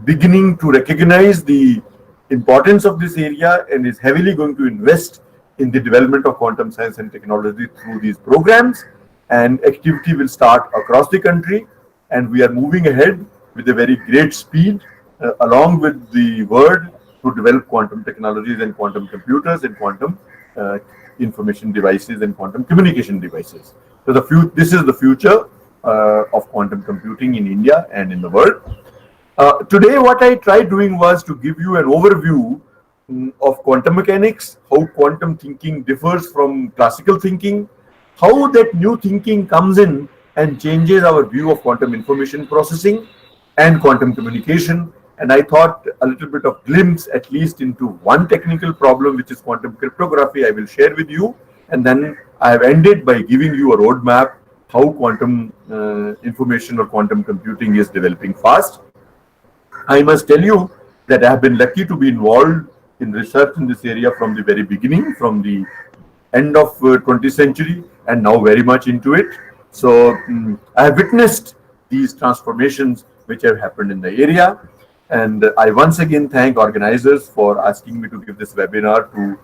Speaker 7: beginning to recognize the importance of this area and is heavily going to invest in the development of quantum science and technology through these programs, and activity will start across the country, and we are moving ahead with a very great speed along with the world to develop quantum technologies and quantum computers and quantum information devices and quantum communication devices. So this is the future of quantum computing in India and in the world. Today what I tried doing was to give you an overview of quantum mechanics, how quantum thinking differs from classical thinking, how that new thinking comes in and changes our view of quantum information processing and quantum communication, and I thought a little bit of glimpse at least into one technical problem, which is quantum cryptography, I will share with you, and then I have ended by giving you a roadmap how quantum information or quantum computing is developing fast. I must tell you that I have been lucky to be involved in research in this area from the very beginning, from the end of 20th century, and now very much into it. So I have witnessed these transformations which have happened in the area, and I once again thank organizers for asking me to give this webinar to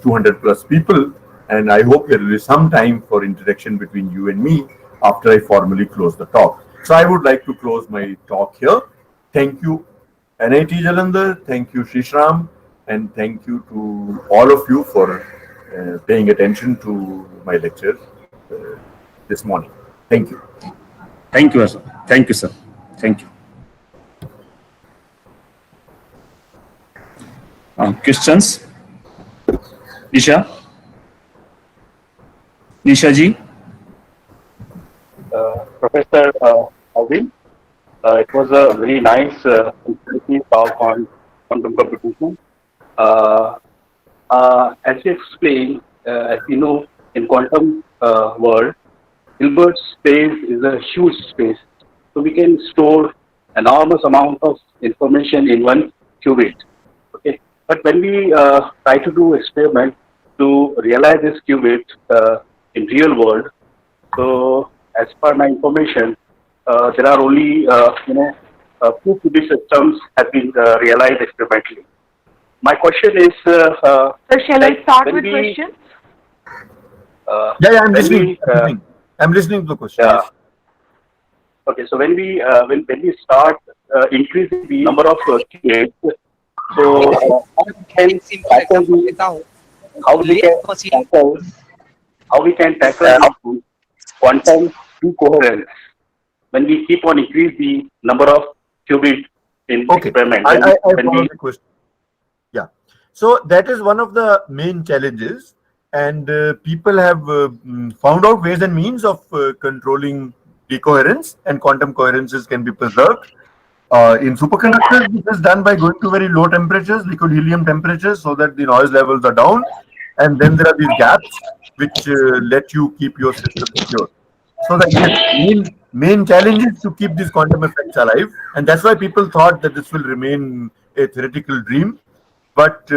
Speaker 7: 200 plus people, and I hope there will be some time for interaction between you and me after I formally close the talk. So I would like to close my talk here. Thank you, NIT Jalandhar, thank you, Shishram, and thank you to all of you for paying attention to my lecture this morning. Thank you.
Speaker 3: Thank you, sir. Thank you, sir. Thank you. Questions? Nisha? Nisha ji?
Speaker 9: Professor Arvind, it was a very nice informative talk on quantum computation. As you explained, as you know, in quantum world, Hilbert space is a huge space. So we can store enormous amount of information in one qubit. Okay, but when we try to do experiment to realize this qubit in real world, so as per my information, there are only two qubit systems have been realized experimentally. My question is,
Speaker 1: So shall I start with questions?
Speaker 7: I'm listening. I'm listening to the question.
Speaker 9: Yeah. Okay, so when we start increasing the number of qubits, so how we can tackle quantum decoherence when we keep on increase the number of qubits in experiment.
Speaker 7: I follow the question. Yeah, so that is one of the main challenges, and people have found out ways and means of controlling decoherence, and quantum coherences can be preserved. In superconductors, this is done by going to very low temperatures, liquid helium temperatures, so that the noise levels are down, and then there are these gaps which let you keep your system secure. So the main challenge is to keep these quantum effects alive, and that's why people thought that this will remain a theoretical dream. But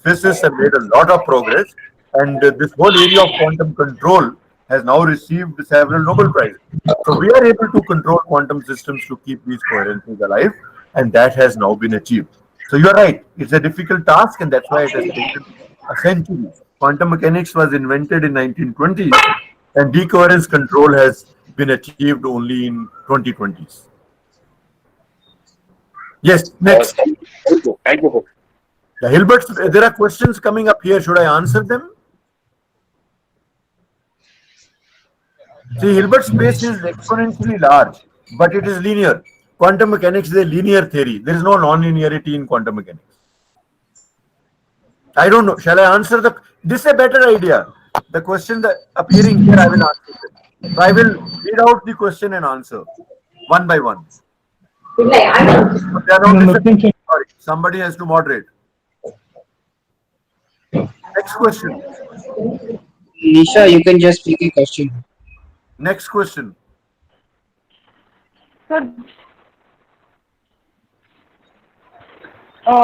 Speaker 7: physicists have made a lot of progress, and this whole area of quantum control has now received several Nobel Prizes. So we are able to control quantum systems to keep these coherences alive, and that has now been achieved. So you are right; it's a difficult task, and that's why it has taken a century. Quantum mechanics was invented in 1920s, and decoherence control has been achieved only in 2020s. Yes, next.
Speaker 9: Thank you.
Speaker 7: The Hilbert, there are questions coming up here. Should I answer them? See, Hilbert space is exponentially large, but it is linear. Quantum mechanics is a linear theory. There is no non-linearity in quantum mechanics. I don't know. Shall I answer the? This is a better idea. The question that appearing here, I will answer them. So I will read out the question and answer one by one. Sorry, somebody has to moderate. Next question.
Speaker 10: Nisha, you can just pick a question.
Speaker 7: Next question.
Speaker 1: Sir,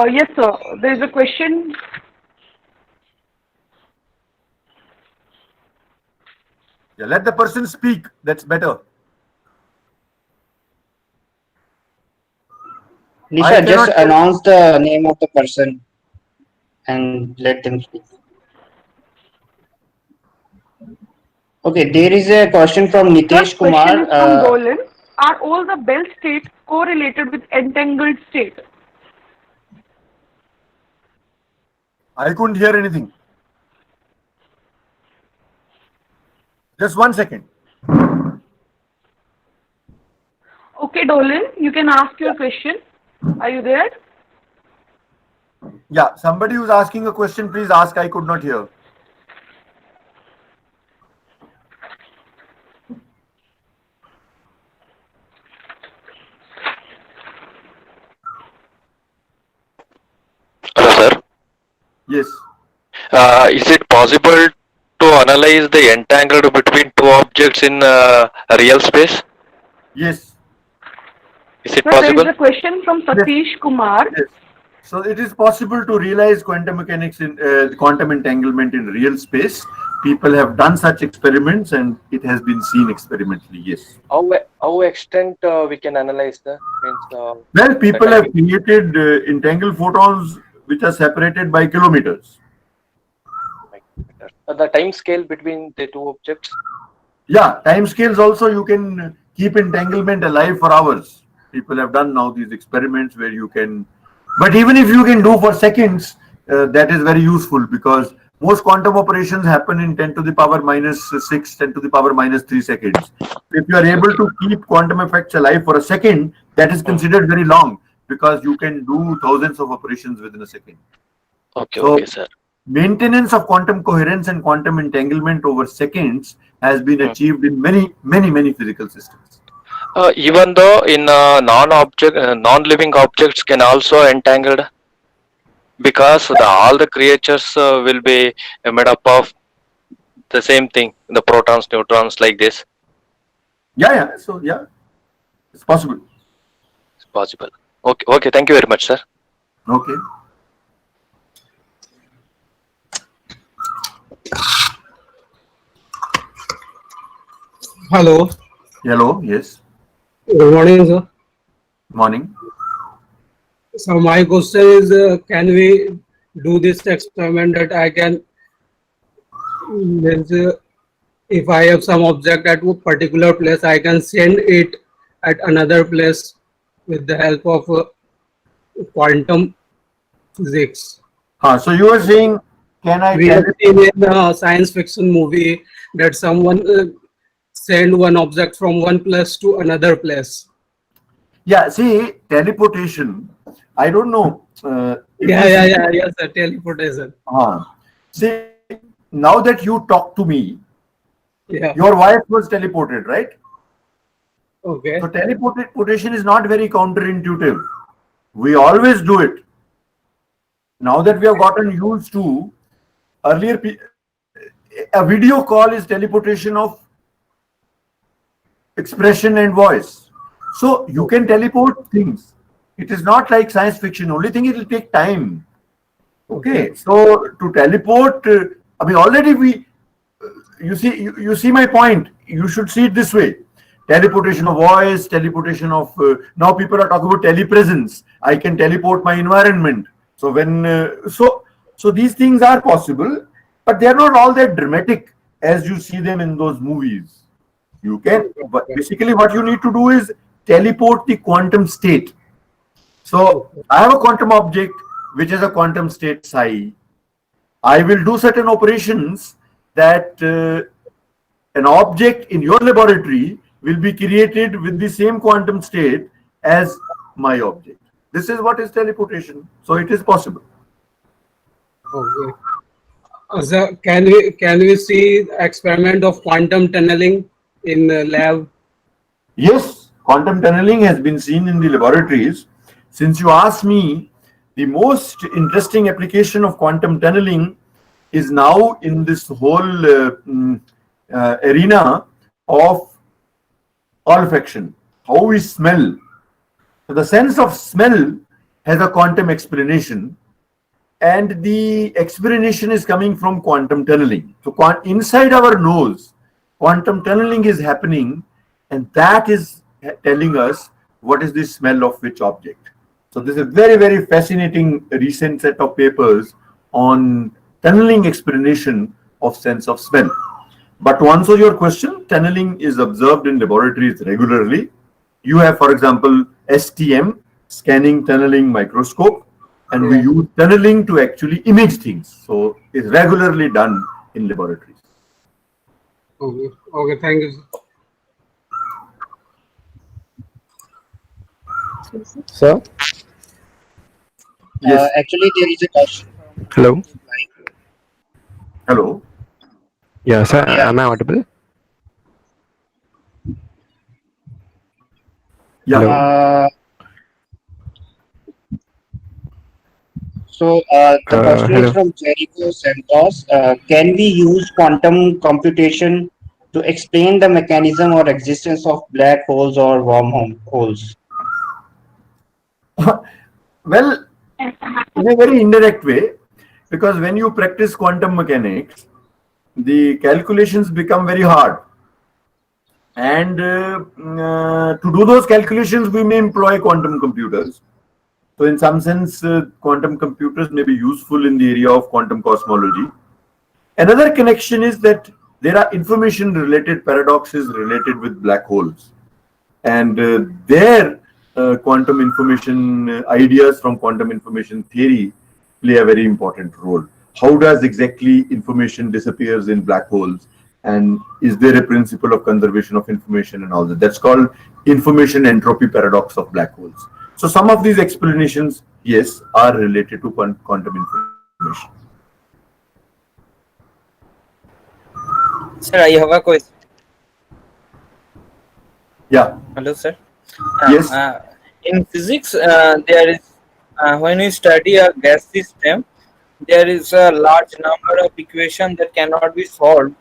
Speaker 1: yes, sir. There is a question.
Speaker 7: Yeah, let the person speak. That's better.
Speaker 10: Nisha, just announce the name of the person and let them speak. Okay, there is a question from Nitesh Kumar.
Speaker 1: Question is from Dolan. Are all the bell states correlated with entangled state?
Speaker 7: I couldn't hear anything. Just 1 second.
Speaker 1: Okay, Dolan, you can ask your question. Are you there?
Speaker 7: Yeah, somebody who's asking a question, please ask. I could not hear. Yes.
Speaker 11: Is it possible to analyze the entangled between two objects in real space?
Speaker 7: Yes.
Speaker 11: Is it
Speaker 1: Sir, there is
Speaker 11: possible?
Speaker 1: a question from Satish Kumar.
Speaker 7: Yes. So it is possible to realize quantum mechanics in quantum entanglement in real space. People have done such experiments and it has been seen experimentally. Yes.
Speaker 11: How extent we can analyze the means?
Speaker 7: Well, people have created entangled photons which are separated by kilometers.
Speaker 11: The time scale between the two objects.
Speaker 7: Yeah, time scales also you can keep entanglement alive for hours. People have done now these experiments where you can, but even if you can do for seconds, that is very useful because most quantum operations happen in 10 to the power minus 6, 10 to the power minus 3 seconds. If you are able to keep quantum effects alive for a second, that is considered very long because you can do thousands of operations within a second.
Speaker 11: Okay,
Speaker 7: So,
Speaker 11: okay, sir.
Speaker 7: maintenance of quantum coherence and quantum entanglement over seconds has been achieved in many physical systems.
Speaker 11: Even though in non-living objects can also entangled, because all the creatures will be made up of the same thing, the protons, neutrons, like this.
Speaker 7: Yeah. So yeah, it's possible.
Speaker 11: It's possible. Okay, okay. Thank you very much, sir.
Speaker 7: Okay.
Speaker 12: Hello.
Speaker 7: Hello. Yes.
Speaker 12: Good morning, sir.
Speaker 7: Morning.
Speaker 12: So my question is, can we do this experiment that I can, means, if I have some object at a particular place, I can send it at another place with the help of quantum physics.
Speaker 7: So you are saying, can I?
Speaker 12: We have seen in a science fiction movie that someone send one object from one place to another place.
Speaker 7: Yeah. See, teleportation. I don't know.
Speaker 12: Yes, sir, teleportation.
Speaker 7: See, now that you talk to me,
Speaker 12: yeah,
Speaker 7: your wife was teleported, right?
Speaker 12: Okay.
Speaker 7: So teleportation is not very counterintuitive. We always do it. Now that we have gotten used to, earlier a video call is teleportation of expression and voice. So you can teleport things. It is not like science fiction. Only thing, it will take time. Okay. So to teleport, I mean, already you see my point. You should see it this way. Teleportation of voice, teleportation of, now people are talking about telepresence. I can teleport my environment. So so these things are possible, but they are not all that dramatic as you see them in those movies. You can, but basically what you need to do is teleport the quantum state. So I have a quantum object which is a quantum state psi. I will do certain operations that an object in your laboratory will be created with the same quantum state as my object. This is what is teleportation. So it is possible.
Speaker 12: Okay. So can we see experiment of quantum tunneling in the lab?
Speaker 7: Yes, quantum tunneling has been seen in the laboratories. Since you asked me, the most interesting application of quantum tunneling is now in this whole arena of olfaction, how we smell. So the sense of smell has a quantum explanation, and the explanation is coming from quantum tunneling. So inside our nose, quantum tunneling is happening, and that is telling us what is the smell of which object. So this is a very fascinating recent set of papers on tunneling explanation of sense of smell. But to answer your question, tunneling is observed in laboratories regularly. You have, for example, STM, scanning tunneling microscope, and we use tunneling to actually image things. So it's regularly done in laboratories.
Speaker 12: Okay, thank you,
Speaker 13: sir.
Speaker 7: Yes.
Speaker 10: Actually, there is a question.
Speaker 13: Hello.
Speaker 7: Hello.
Speaker 13: Yeah, sir. Am I audible?
Speaker 7: Yeah.
Speaker 10: So the question is
Speaker 13: Hello.
Speaker 10: from Jericho Santos. Can we use quantum computation to explain the mechanism or existence of black holes or wormholes?
Speaker 7: Well, in a very indirect way, because when you practice quantum mechanics, the calculations become very hard. And to do those calculations, we may employ quantum computers. So in some sense, quantum computers may be useful in the area of quantum cosmology. Another connection is that there are information-related paradoxes related with black holes. And their quantum information ideas from quantum information theory play a very important role. How does exactly information disappears in black holes? And is there a principle of conservation of information and all that? That's called information entropy paradox of black holes. So some of these explanations, yes, are related to quantum information.
Speaker 14: Sir, I have a question.
Speaker 7: Yeah.
Speaker 14: Hello, sir.
Speaker 7: Yes.
Speaker 14: In physics, there is when you study a gas system, there is a large number of equations that cannot be solved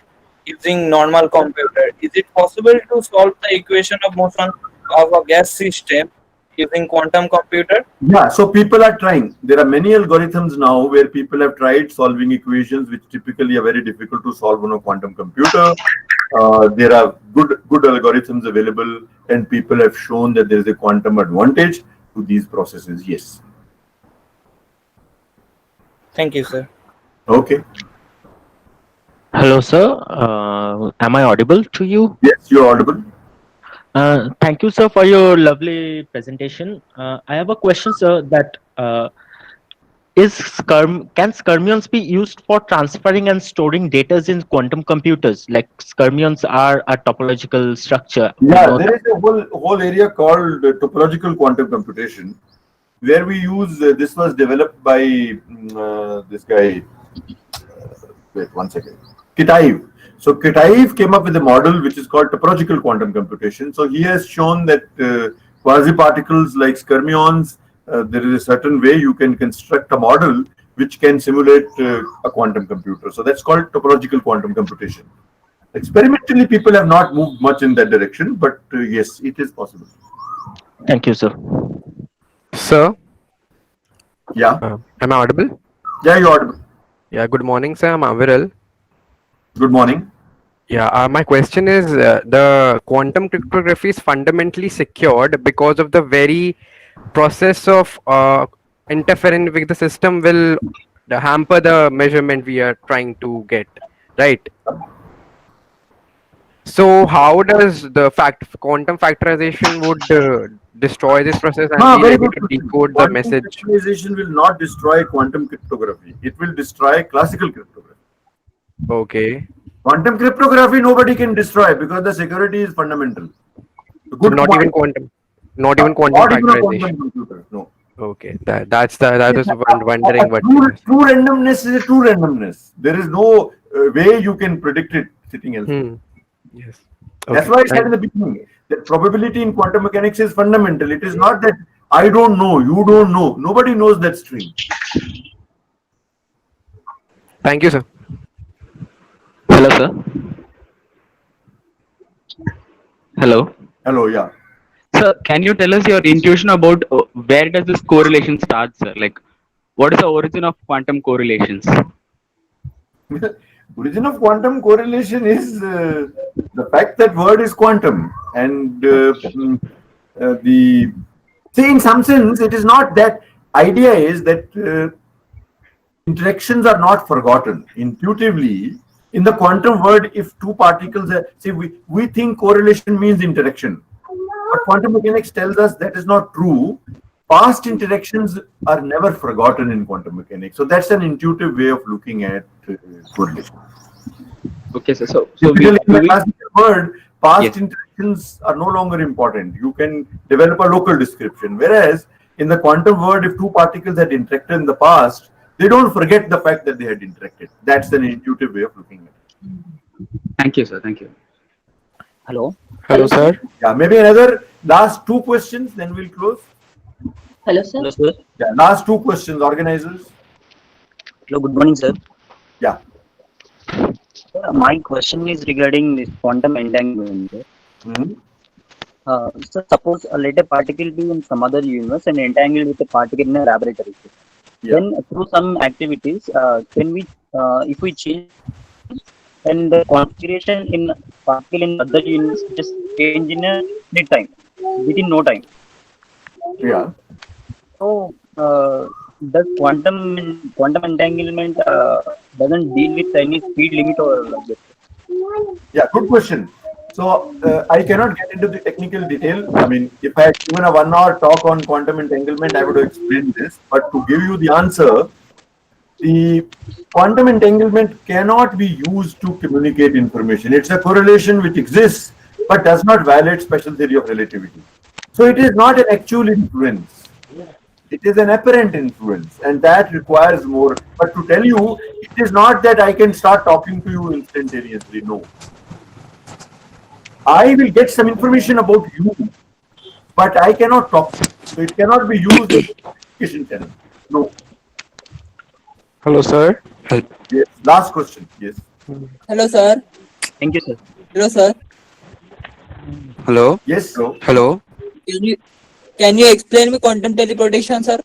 Speaker 14: using normal computer. Is it possible to solve the equation of motion of a gas system using quantum computer?
Speaker 7: Yeah, so people are trying. There are many algorithms now where people have tried solving equations which typically are very difficult to solve on a quantum computer. There are good algorithms available, and people have shown that there is a quantum advantage to these processes. Yes.
Speaker 14: Thank you, sir.
Speaker 7: Okay.
Speaker 15: Hello, sir. Am I audible to you?
Speaker 7: Yes, you're audible.
Speaker 15: Thank you, sir, for your lovely presentation. I have a question, sir, that can skyrmions be used for transferring and storing data in quantum computers? Like skyrmions are a topological structure.
Speaker 7: Yeah, there is a whole area called topological quantum computation, where we use this was developed by this guy. Wait 1 second. Kitaev. So Kitaev came up with a model which is called topological quantum computation. So he has shown that quasi-particles like skyrmions, there is a certain way you can construct a model which can simulate a quantum computer. So that's called topological quantum computation. Experimentally, people have not moved much in that direction, but yes, it is possible.
Speaker 15: Thank you, sir.
Speaker 13: Sir?
Speaker 7: Yeah.
Speaker 13: Am I audible?
Speaker 7: Yeah, you're audible.
Speaker 13: Yeah, good morning, sir. I'm Aviral.
Speaker 7: Good morning.
Speaker 13: Yeah, my question is the quantum cryptography is fundamentally secured because of the very process of interfering with the system will hamper the measurement we are trying to get, right? So how does the quantum factorization would destroy this process and be able to decode the message?
Speaker 7: Quantum factorization will not destroy quantum cryptography. It will destroy classical cryptography.
Speaker 13: Okay.
Speaker 7: Quantum cryptography nobody can destroy because the security is fundamental.
Speaker 13: Not even quantum factorization.
Speaker 7: Computer, no.
Speaker 13: Okay, that is wondering what.
Speaker 7: True randomness is a true randomness. There is no way you can predict it sitting elsewhere.
Speaker 13: Yes.
Speaker 7: That's why I said in the beginning that probability in quantum mechanics is fundamental. It is not that I don't know, you don't know. Nobody knows that string.
Speaker 13: Thank you, sir.
Speaker 15: Hello, sir. Hello.
Speaker 7: Hello, yeah.
Speaker 16: Sir, can you tell us your intuition about where does this correlation start, sir? Like, what is the origin of quantum correlations?
Speaker 7: Origin of quantum correlation is the fact that word is quantum, and in some sense it is not that. Idea is that interactions are not forgotten. Intuitively, in the quantum world, if two particles we think correlation means interaction, but quantum mechanics tells us that is not true. Past interactions are never forgotten in quantum mechanics. So that's an intuitive way of looking at correlation.
Speaker 16: Okay, sir. So
Speaker 7: in the classical world, past interactions are no longer important. You can develop a local description. Whereas in the quantum world, if two particles had interacted in the past, they don't forget the fact that they had interacted. That's an intuitive way of looking at it.
Speaker 16: Thank you, sir. Thank you.
Speaker 17: Hello.
Speaker 13: Hello, sir.
Speaker 7: Yeah, maybe another last two questions, then we'll close.
Speaker 17: Hello, sir.
Speaker 7: Yeah, last two questions, organizers.
Speaker 17: Hello, good morning, sir.
Speaker 7: Yeah.
Speaker 17: My question is regarding this quantum entanglement. So suppose let a particle be in some other universe and entangled with a particle in a laboratory.
Speaker 7: Yeah.
Speaker 17: Then through some activities, can we, if we change and the configuration in particle in other universe just change in a minute time, within no time.
Speaker 7: Yeah.
Speaker 17: So does quantum entanglement doesn't deal with any speed limit or like that?
Speaker 7: Yeah, good question. So I cannot get into the technical detail. I mean, if I had given a 1 hour talk on quantum entanglement, I would have explained this. But to give you the answer, the quantum entanglement cannot be used to communicate information. It's a correlation which exists but does not violate special theory of relativity. So it is not an actual influence. It is an apparent influence, and that requires more. But to tell you, it is not that I can start talking to you instantaneously. No. I will get some information about you, but I cannot talk. So it cannot be used as a communication channel. No.
Speaker 13: Hello, sir.
Speaker 7: Yes. Last question. Yes.
Speaker 18: Hello, sir.
Speaker 17: Thank you, sir.
Speaker 18: Hello, sir.
Speaker 13: Hello.
Speaker 7: Yes, sir.
Speaker 13: Hello.
Speaker 18: Can you explain me quantum teleportation, sir?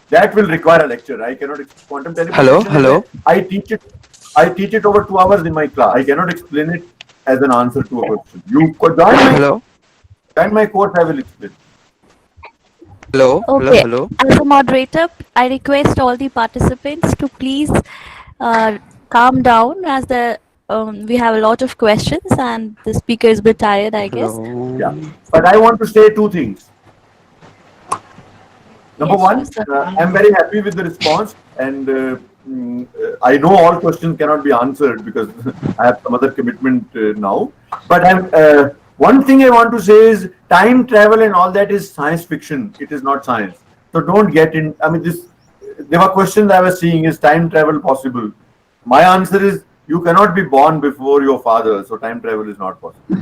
Speaker 7: That will require a lecture. I cannot quantum
Speaker 13: Hello.
Speaker 7: teleportation.
Speaker 13: Hello.
Speaker 7: I teach it over 2 hours in my class. I cannot explain it as an answer to a question. You could join my course. I will explain.
Speaker 13: Hello.
Speaker 19: Okay.
Speaker 13: Hello.
Speaker 19: As a moderator, I request all the participants to please calm down as we have a lot of questions and the speaker is a bit tired, I guess.
Speaker 7: Yeah. But I want to say two things. Number one, I'm very happy with the response, and I know all questions cannot be answered because I have some other commitment now. But one thing I want to say is time travel and all that is science fiction. It is not science. So don't get in. I mean, there were questions I was seeing: is time travel possible? My answer is you cannot be born before your father, so time travel is not possible.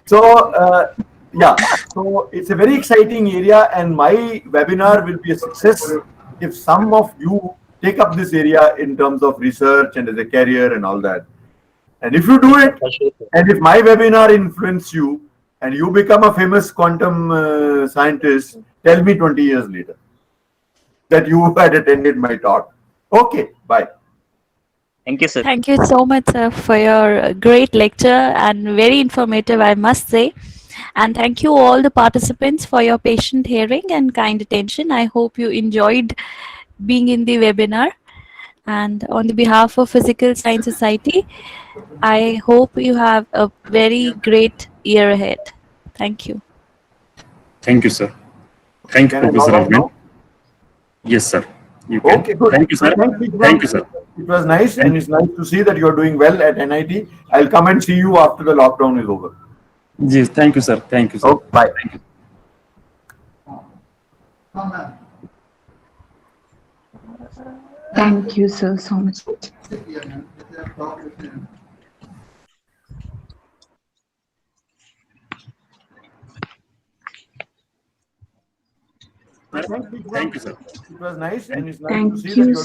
Speaker 7: So. Yeah, so it's a very exciting area, and my webinar will be a success if some of you take up this area in terms of research and as a career and all that. And if you do it, and if my webinar influence you, and you become a famous quantum scientist, tell me 20 years later that you had attended my talk. Okay, bye.
Speaker 17: Thank you, sir.
Speaker 19: Thank you so much, sir, for your great lecture and very informative, I must say. And thank you all the participants for your patient hearing and kind attention. I hope you enjoyed being in the webinar. And on the behalf of Physical Science Society, I hope you have a very great year ahead. Thank you.
Speaker 3: Thank you, sir. Thank you, Professor Arvind. Yes, sir. You can.
Speaker 7: Okay, good.
Speaker 3: Thank you, sir. Thank you, sir.
Speaker 7: It was nice, and it's nice to see that you're doing well at NIT. I'll come and see you after the lockdown is over.
Speaker 3: Yes, thank you, sir. Thank you, sir.
Speaker 7: Okay, bye.
Speaker 3: Thank you.
Speaker 20: Thank you, sir, so much.
Speaker 7: Thank you, sir. It was nice, and it's nice
Speaker 20: Thank
Speaker 7: to see that
Speaker 20: you,
Speaker 7: you're